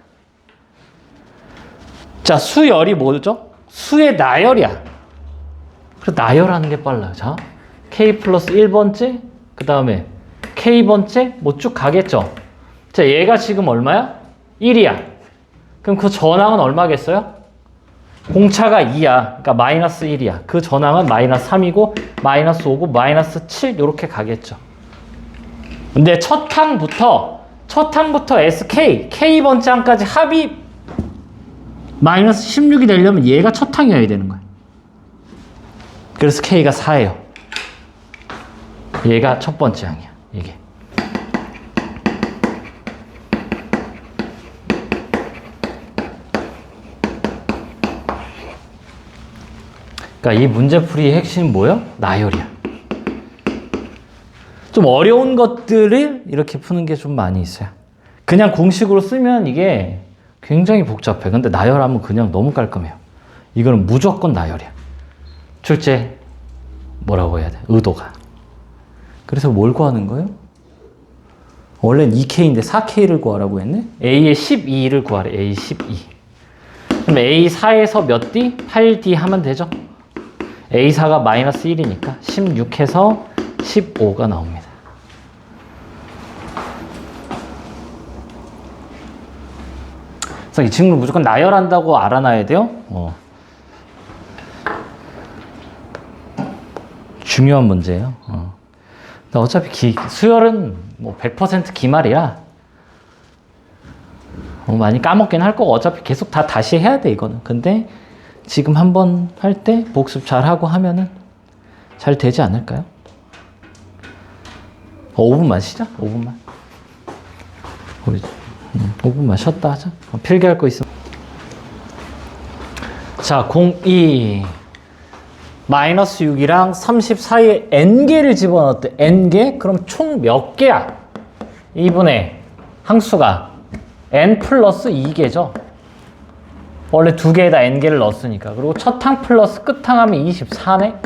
자, 수열이 뭐죠? 수의 나열이야. 그래서 나열하는 게 빨라요. 자, K 플러스 1번째, 그 다음에 K번째, 뭐 쭉 가겠죠. 자, 얘가 지금 얼마야? 1이야. 그럼 그 전항은 얼마겠어요? 공차가 2야. 그러니까 마이너스 1이야. 그 전항은 마이너스 3이고 마이너스 5고 마이너스 7 이렇게 가겠죠. 근데 첫 항부터 SK, K번째 항까지 합이 마이너스 16이 되려면 얘가 첫 항이어야 되는 거야. 그래서 K가 4예요. 얘가 첫 번째 항이야. 이게. 그러니까 이 문제풀이의 핵심은 뭐예요? 나열이야. 좀 어려운 것들을 이렇게 푸는 게 좀 많이 있어요. 그냥 공식으로 쓰면 이게 굉장히 복잡해. 근데 나열하면 그냥 너무 깔끔해요. 이거는 무조건 나열이야. 출제 뭐라고 해야 돼? 의도가. 그래서 뭘 구하는 거예요? 원래는 2K인데 4K를 구하라고 했네? A의 12를 구하래. A 12. 그럼 A4에서 몇 D? 8D 하면 되죠. A4가 마이너스 1이니까 16에서 15가 나옵니다. 그래서 이 친구를 무조건 나열한다고 알아놔야 돼요. 중요한 문제예요. 어차피 수열은 뭐 100% 기말이라 많이 까먹긴 할 거고 어차피 계속 다시 해야 돼 이거는. 근데 지금 한번 할 때 복습 잘하고 하면은 잘 되지 않을까요? 5분만 쉬자. 5분만. 우리 5분만 쉬었다 하자. 필기할 거 있으면. 자, 02 마이너스 6이랑 30 사이에 n개를 집어넣었대. n개? 그럼 총 몇 개야? 2분의 항수가 n 플러스 2개죠. 원래 두 개에다 n개를 넣었으니까. 그리고 첫 항 플러스 끝 항 하면 24네.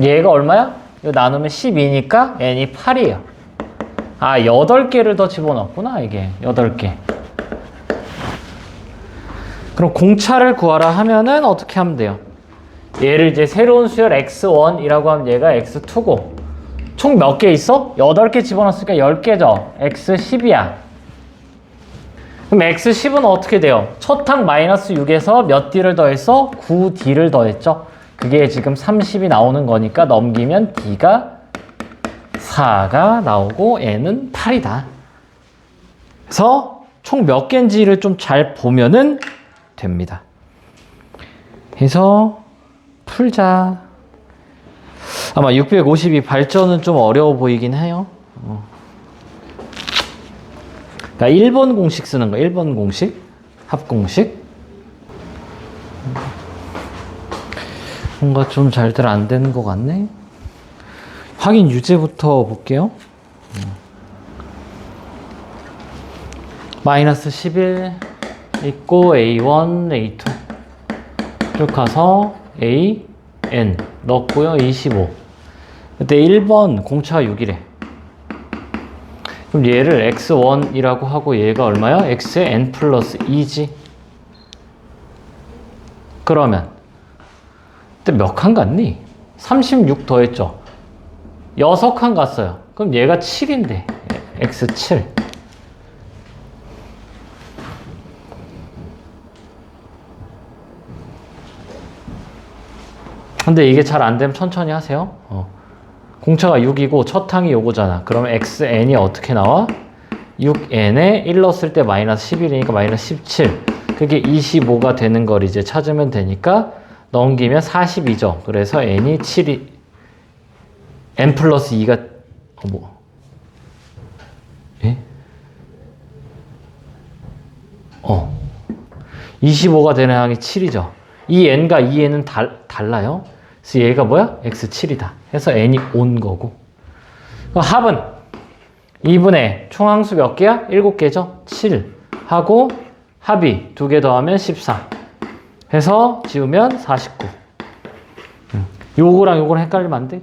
얘가 얼마야? 이거 나누면 12니까 n이 8이에요. 아, 8개를 더 집어넣었구나, 이게. 8개. 그럼 공차를 구하라 하면은 어떻게 하면 돼요? 얘를 이제 새로운 수열 x1이라고 하면 얘가 x2고 총 몇 개 있어? 8개 집어넣었으니까 10개죠. x10이야. 그럼 x10은 어떻게 돼요? 첫 항 마이너스 6에서 몇 d를 더했어? 9d를 더했죠. 그게 지금 30이 나오는 거니까 넘기면 d가 4가 나오고 n은 8이다. 그래서 총 몇 개인지를 좀 잘 보면은 됩니다. 그래서 풀자. 아마 652 발전은 좀 어려워 보이긴 해요. 그러니까 1번 공식 쓰는 거. 1번 공식. 합공식. 뭔가 좀 잘들 안 되는 것 같네. 확인 유제부터 볼게요. 마이너스 11 있고 A1, A2 쭉 가서 A, N 넣었고요. 25. 그때 1번 공차가 6이래. 그럼 얘를 x1이라고 하고 얘가 얼마야? x의 n 플러스 2지. 그러면 그때 몇 칸 갔니? 36 더했죠. 6칸 갔어요. 그럼 얘가 7인데 x7. 근데 이게 잘 안 되면 천천히 하세요. 공차가 6이고 첫 항이 요거잖아. 그러면 xn이 어떻게 나와? 6n에 1 넣었을 때 마이너스 11이니까 마이너스 17. 그게 25가 되는 걸 이제 찾으면 되니까 넘기면 42죠. 그래서 n이 7이 n 플러스 2가 예? 25가 되는 항이 7이죠. 이 n과 이 n은 달라요. 그래서 얘가 뭐야? x7이다. 해서 n이 온 거고. 그럼 합은 2분의 총항수 몇 개야? 7개죠? 7 하고 합이 2개 더하면 14 해서 지우면 49. 요거랑 요거랑 헷갈리면 안 돼?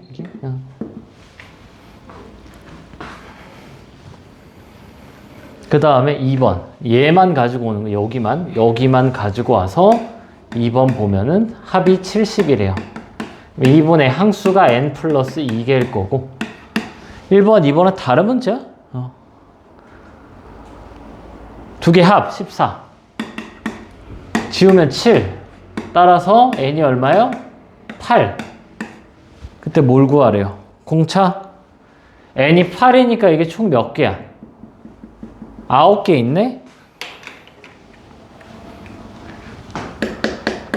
그 다음에 2번 얘만 가지고 오는 거. 여기만 가지고 와서 2번 보면은 합이 70이래요. 2분의 항수가 n 플러스 2개일 거고 1번, 2번은 다른 문제야. 두 개 합 14 지우면 7 따라서 n이 얼마요? 8. 그때 뭘 구하래요? 공차? n이 8이니까 이게 총 몇 개야? 9개 있네?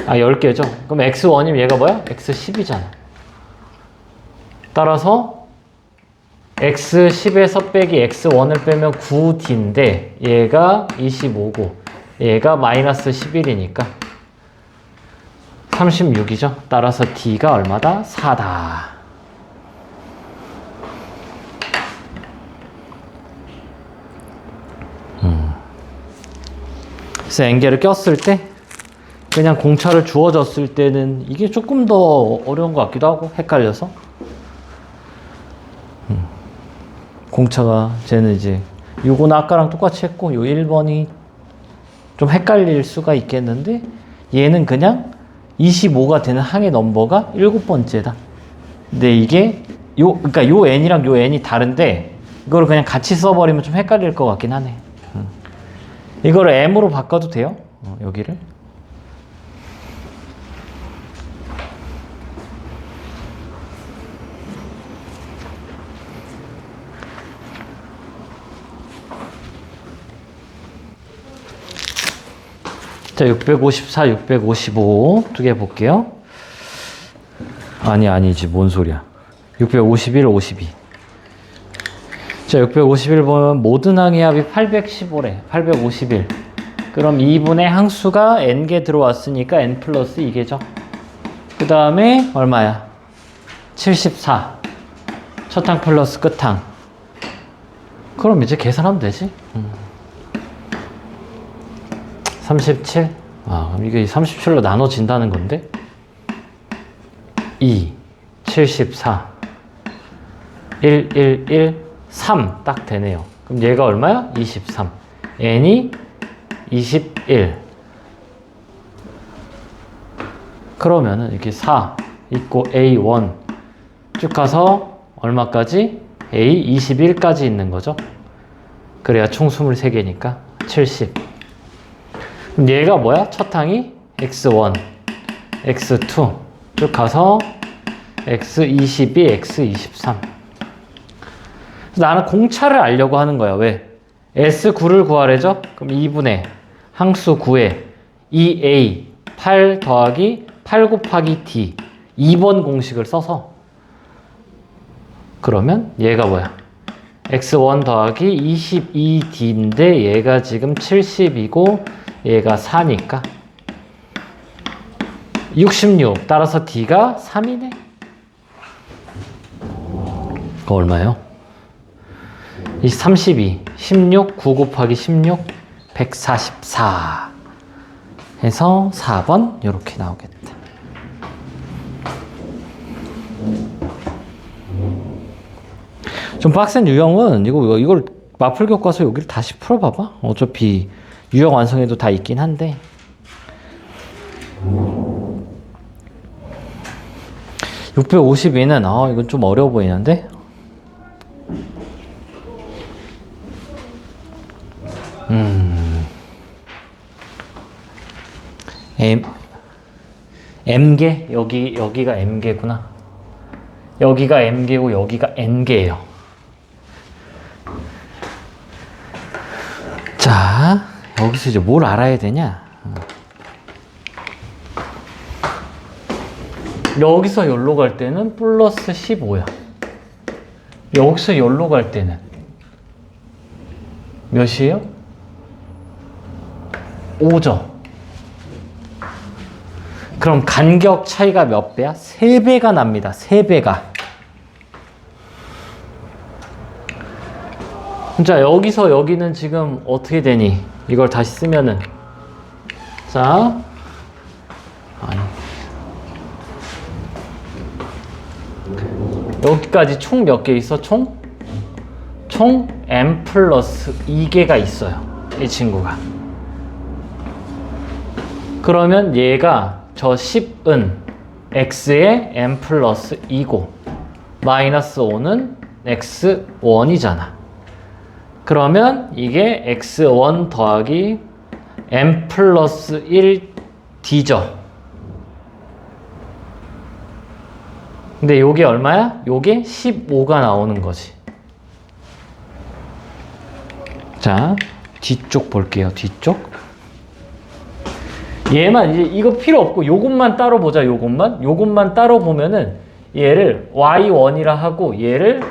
10개죠. 그럼 x1이면 얘가 뭐야? x10이잖아. 따라서 x10에서 빼기 x1을 빼면 9d인데 얘가 25고 얘가 마이너스 11이니까 36이죠. 따라서 d가 얼마다? 4다. 그래서 n개를 꼈을 때 그냥 공차를 주어졌을 때는 이게 조금 더 어려운 것 같기도 하고 헷갈려서 공차가 쟤는 이제 요거는 아까랑 똑같이 했고 요 1번이 좀 헷갈릴 수가 있겠는데 얘는 그냥 25가 되는 항의 넘버가 7번째다. 근데 이게 그러니까 요 n이랑 요 n이 다른데 이거를 그냥 같이 써버리면 좀 헷갈릴 것 같긴 하네. 이거를 m으로 바꿔도 돼요. 여기를. 자, 654, 655 두 개 볼게요. 아니지. 뭔 소리야. 651, 52. 자, 651 보면 모든 항의 합이 815래. 851. 그럼 2분의 항수가 n개 들어왔으니까 n 플러스 2개죠. 그 다음에 얼마야? 74. 첫 항 플러스 끝 항. 그럼 이제 계산하면 되지. 37. 그럼 이게 37로 나눠진다는 건데 2, 74, 1, 1, 1, 3 딱 되네요. 그럼 얘가 얼마야? 23. n이 21. 그러면은 이렇게 4 있고 A1 쭉 가서 얼마까지? A21까지 있는 거죠. 그래야 총 23개니까 70. 그럼 얘가 뭐야? 첫 항이 x1, x2 쭉 가서 x22, x23. 나는 공차를 알려고 하는 거야. 왜? S9를 구하래죠? 그럼 2분의 항수 9에 2A 8 더하기 8 곱하기 D 2번 공식을 써서 그러면 얘가 뭐야? x1 더하기 22D인데 얘가 지금 70이고 얘가 4니까 66. 따라서 D가 3이네. 그거 얼마예요? 이 32, 16, 9 곱하기 16, 144 해서 4번 이렇게 나오겠다. 좀 빡센 유형은 이걸 마플 교과서 여기를 다시 풀어봐봐. 어차피 유형 완성에도 다 있긴 한데 652는 이건 좀 어려워 보이는데 M개? 여기가 M개구나. 여기가 M개고 여기가 N개예요. 자, 여기서 이제 뭘 알아야 되냐? 여기서 여기로 갈 때는 플러스 15야. 여기서 여기로 갈 때는 몇이에요? 5죠. 그럼 간격 차이가 몇 배야? 3배가 납니다. 3배가. 자, 여기서 여기는 지금 어떻게 되니? 이걸 다시 쓰면은 자, 여기까지 총 몇 개 있어? 총 M 플러스 2개가 있어요. 이 친구가. 그러면 얘가 저 10은 x의 M 플러스 2고 마이너스 5는 x1이잖아. 그러면 이게 x1 더하기 M 플러스 1d죠. 근데 요게 얼마야? 요게 15가 나오는 거지. 자, 뒤쪽 볼게요. 뒤쪽. 얘만 이제 이거 필요 없고 요것만 따로 보자. 요것만 따로 보면은 얘를 y1이라 하고 얘를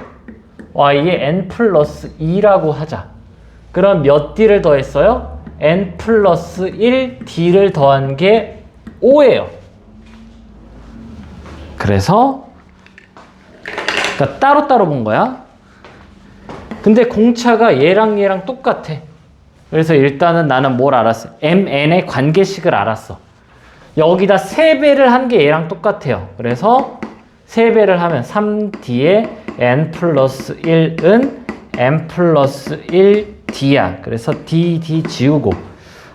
y의 n 플러스 2라고 하자. 그럼 몇 d를 더했어요? n 플러스 1d를 더한 게 5예요. 그래서 그러니까 따로따로 본 거야. 근데 공차가 얘랑 똑같아. 그래서 일단은 나는 뭘 알았어? mn의 관계식을 알았어. 여기다 3배를 한 게 얘랑 똑같아요. 그래서 3배를 하면 3d에 n 플러스 1은 m 플러스 1d야. 그래서 d 지우고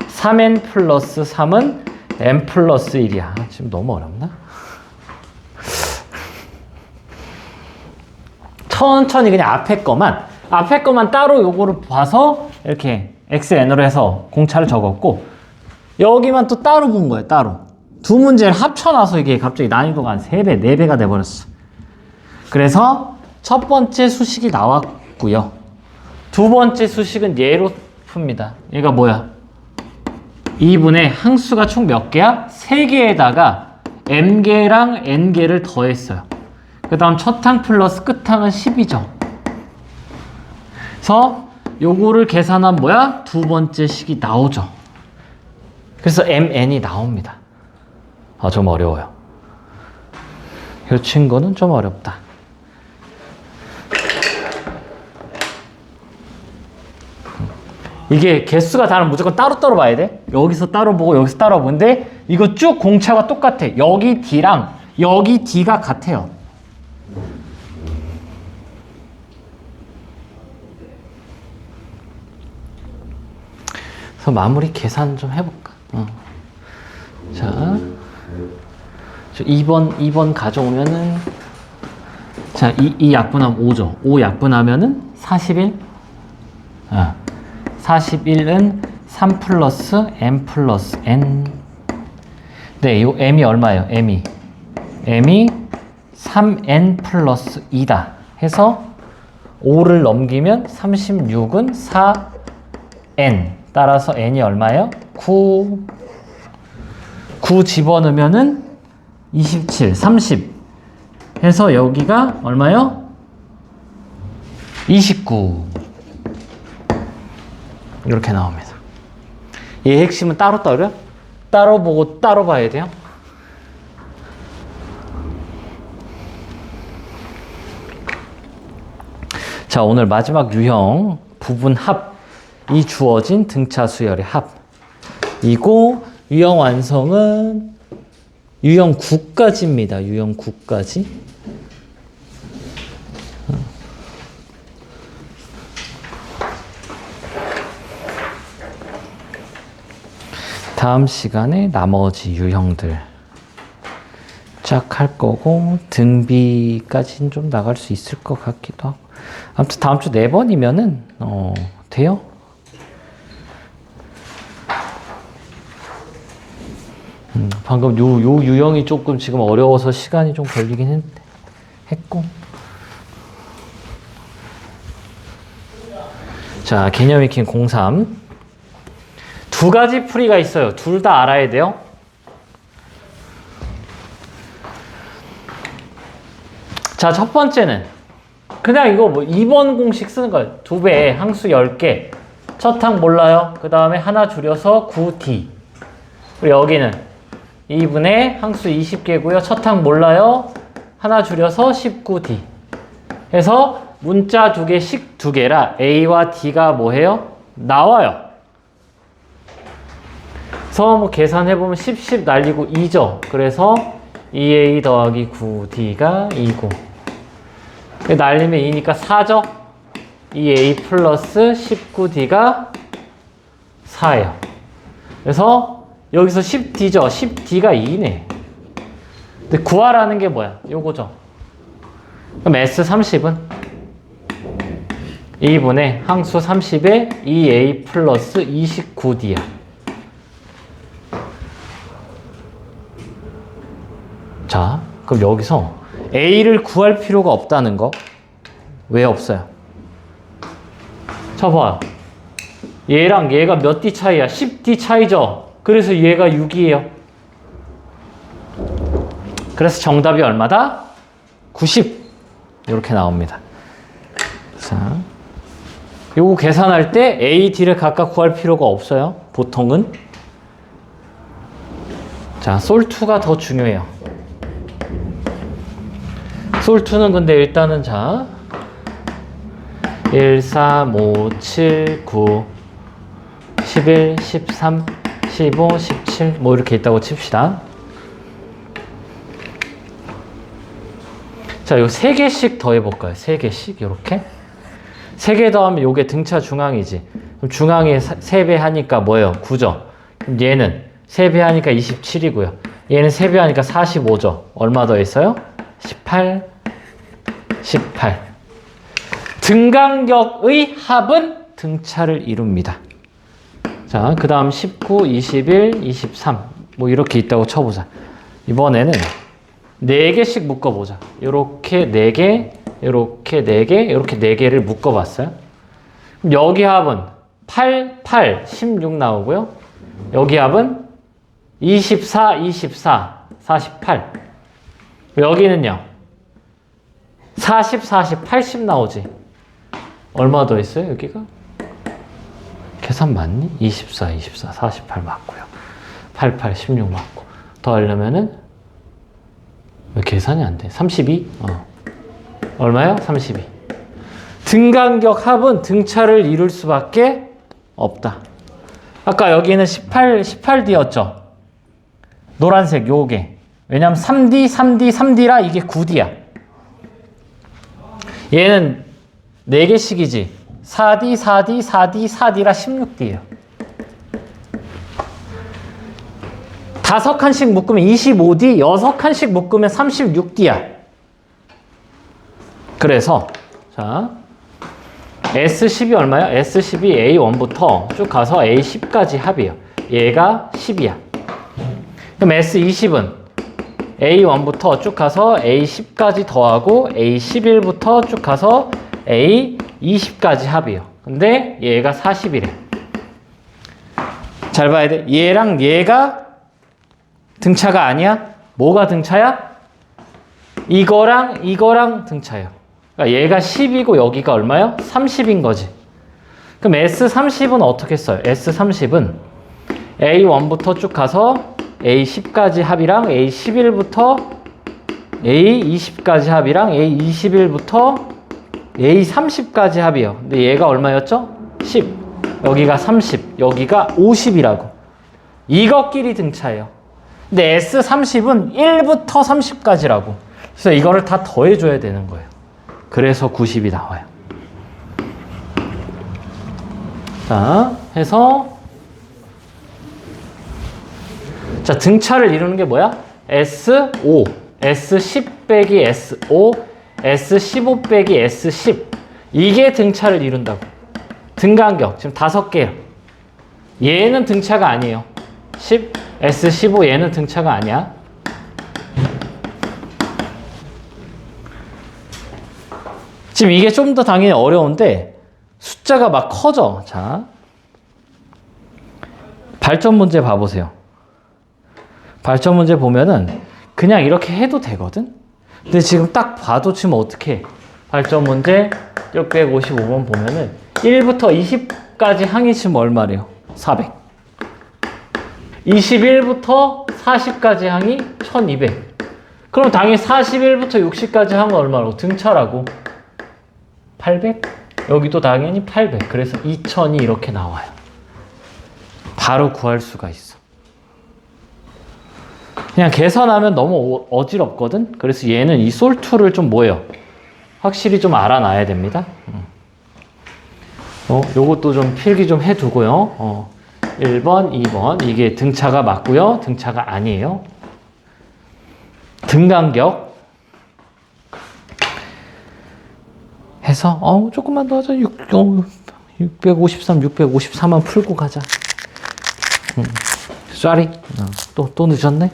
3n 플러스 3은 m 플러스 1이야. 지금 너무 어렵나? 천천히 그냥 앞에 거만 따로 요거를 봐서 이렇게 xn으로 해서 공차를 적었고 여기만 또 따로 본 거예요. 따로. 두 문제를 합쳐놔서 이게 갑자기 난이도가 한 3배, 4배가 돼버렸어. 그래서 첫 번째 수식이 나왔고요. 두 번째 수식은 얘로 풉니다. 얘가 뭐야? 2분의 항수가 총 몇 개야? 3개에다가 m개랑 n개를 더했어요. 그 다음 첫 항 플러스 끝 항은 10이죠. 그래서 요거를 계산하면 뭐야? 두 번째 식이 나오죠. 그래서 mn이 나옵니다. 좀 어려워요. 이 친구는 좀 어렵다. 이게 개수가 다르면 무조건 따로따로 봐야 돼. 여기서 따로 보고 여기서 따로 보는데 이거 쭉 공차가 똑같아. 여기 D랑 여기 D가 같아요. 그래서 마무리 계산 좀 해볼까? 자, 2번 가져오면은 자, 이 약분하면 5죠. 5 약분하면은 41. 41은 3 플러스 m 플러스 n. 네, 요 m이 얼마예요? m이 3n 플러스 2다 해서 5를 넘기면 36은 4n. 따라서 n이 얼마예요? 9 집어넣으면은 27, 30 해서 여기가 얼마요? 29 이렇게 나옵니다. 이 핵심은 따로 보고 따로 봐야 돼요. 자, 오늘 마지막 유형 부분 합이 주어진 등차 수열의 합. 이고 유형 완성은 유형 9까지입니다. 유형 9까지. 다음 시간에 나머지 유형들 쫙 할 거고 등비까지는 좀 나갈 수 있을 것 같기도 하고. 아무튼 다음 주 4번이면은 돼요. 방금 요 유형이 조금 지금 어려워서 시간이 좀 걸리긴 했고. 자, 개념 익힌 03. 두 가지 풀이가 있어요. 둘 다 알아야 돼요. 자, 첫 번째는 그냥 이거 뭐 2번 공식 쓰는 거예요. 2배, 항수 10개. 첫 항 몰라요. 그 다음에 하나 줄여서 9D. 그리고 여기는 2분의 항수 20개고요. 첫 항 몰라요. 하나 줄여서 19D. 해서 문자 2개씩 2개라 A와 D가 뭐해요? 나와요. 그래서 뭐 계산해보면 10 날리고 2죠. 그래서 2A 더하기 9D가 2고. 날리면 2니까 4죠. 2A 플러스 19D가 4예요. 그래서 여기서 10D죠. 10D가 2네. 근데 구하라는 게 뭐야? 요거죠. 그럼 S30은 2분의 항수 30에 2A 플러스 29D야. 자, 그럼 여기서 A를 구할 필요가 없다는 거. 왜 없어요? 자, 봐요. 얘랑 얘가 몇 D 차이야? 10D 차이죠? 그래서 얘가 6이에요. 그래서 정답이 얼마다? 90. 이렇게 나옵니다. 자, 요거 계산할 때 A, D를 각각 구할 필요가 없어요. 보통은. 자, 솔2가 더 중요해요. 솔2는 근데 일단은 자 1, 3, 5, 7, 9, 11, 13, 15, 17 뭐 이렇게 있다고 칩시다. 자, 요 3개씩 더해볼까요? 3개씩 이렇게 3개 더하면 요게 등차 중앙이지. 그럼 중앙에 3배 하니까 뭐예요? 9죠. 그럼 얘는 3배 하니까 27이고요. 얘는 3배 하니까 45죠. 얼마 더했어요? 18. 등간격의 합은 등차를 이룹니다. 자, 그 다음 19, 21, 23 뭐 이렇게 있다고 쳐보자. 이번에는 4개씩 묶어보자. 요렇게 4개, 요렇게 4개, 요렇게 4개를 묶어봤어요. 그럼 여기 합은 8, 8, 16 나오고요. 여기 합은 24, 24, 48. 여기는요. 40, 40, 80 나오지. 얼마 더 있어요, 여기가? 계산 맞니? 24, 24, 48 맞고요. 88, 16 맞고. 더 하려면은, 왜 계산이 안 돼? 32? 얼마요? 32. 등간격 합은 등차를 이룰 수밖에 없다. 아까 여기는 18D였죠? 노란색 요게. 왜냐면 3D, 3D, 3D라 이게 9D야. 얘는 4개씩이지. 4D, 4D, 4D, 4D라 16D예요. 5칸씩 묶으면 25D, 6칸씩 묶으면 36D야. 그래서 자 S10이 얼마야? S10이 A1부터 쭉 가서 A10까지 합이에요. 얘가 10이야. 그럼 S20은 A1부터 쭉 가서 A10까지 더하고 A11부터 쭉 가서 A20까지 합이에요. 근데 얘가 40이래. 잘 봐야 돼. 얘랑 얘가 등차가 아니야? 뭐가 등차야? 이거랑 등차예요. 그러니까 얘가 10이고 여기가 얼마요? 30인 거지. 그럼 S30은 어떻게 써요? S30은 A1부터 쭉 가서 A10까지 합이랑 A11부터 A20까지 합이랑 A21부터 A30까지 합이에요. 근데 얘가 얼마였죠? 10. 여기가 30. 여기가 50이라고. 이것끼리 등차예요. 근데 S30은 1부터 30까지라고. 그래서 이거를 다 더해줘야 되는 거예요. 그래서 90이 나와요. 자, 해서 자, 등차를 이루는 게 뭐야? S5, S10 빼기 S5, S15 빼기 S10. 이게 등차를 이룬다고. 등간격 지금 5개예요. 얘는 등차가 아니에요. 10, S15 얘는 등차가 아니야. 지금 이게 좀 더 당연히 어려운데 숫자가 막 커져. 자, 발전 문제 봐보세요. 발전 문제 보면은 그냥 이렇게 해도 되거든? 근데 지금 딱 봐도 지금 어떻게 발전 문제 655번 보면은 1부터 20까지 항이 지금 얼마래요? 400. 21부터 40까지 항이 1200. 그럼 당연히 41부터 60까지 항은 얼마라고? 등차라고. 800? 여기도 당연히 800. 그래서 2000이 이렇게 나와요. 바로 구할 수가 있어. 그냥 계산하면 너무 어지럽거든? 그래서 얘는 이 솔투를 좀 뭐예요? 확실히 좀 알아놔야 됩니다. 요것도 좀 필기 좀 해두고요. 1번, 2번. 이게 등차가 맞고요. 등차가 아니에요. 등간격. 해서, 조금만 더 하자. 653, 654만 풀고 가자. 쏘리. 또 늦었네?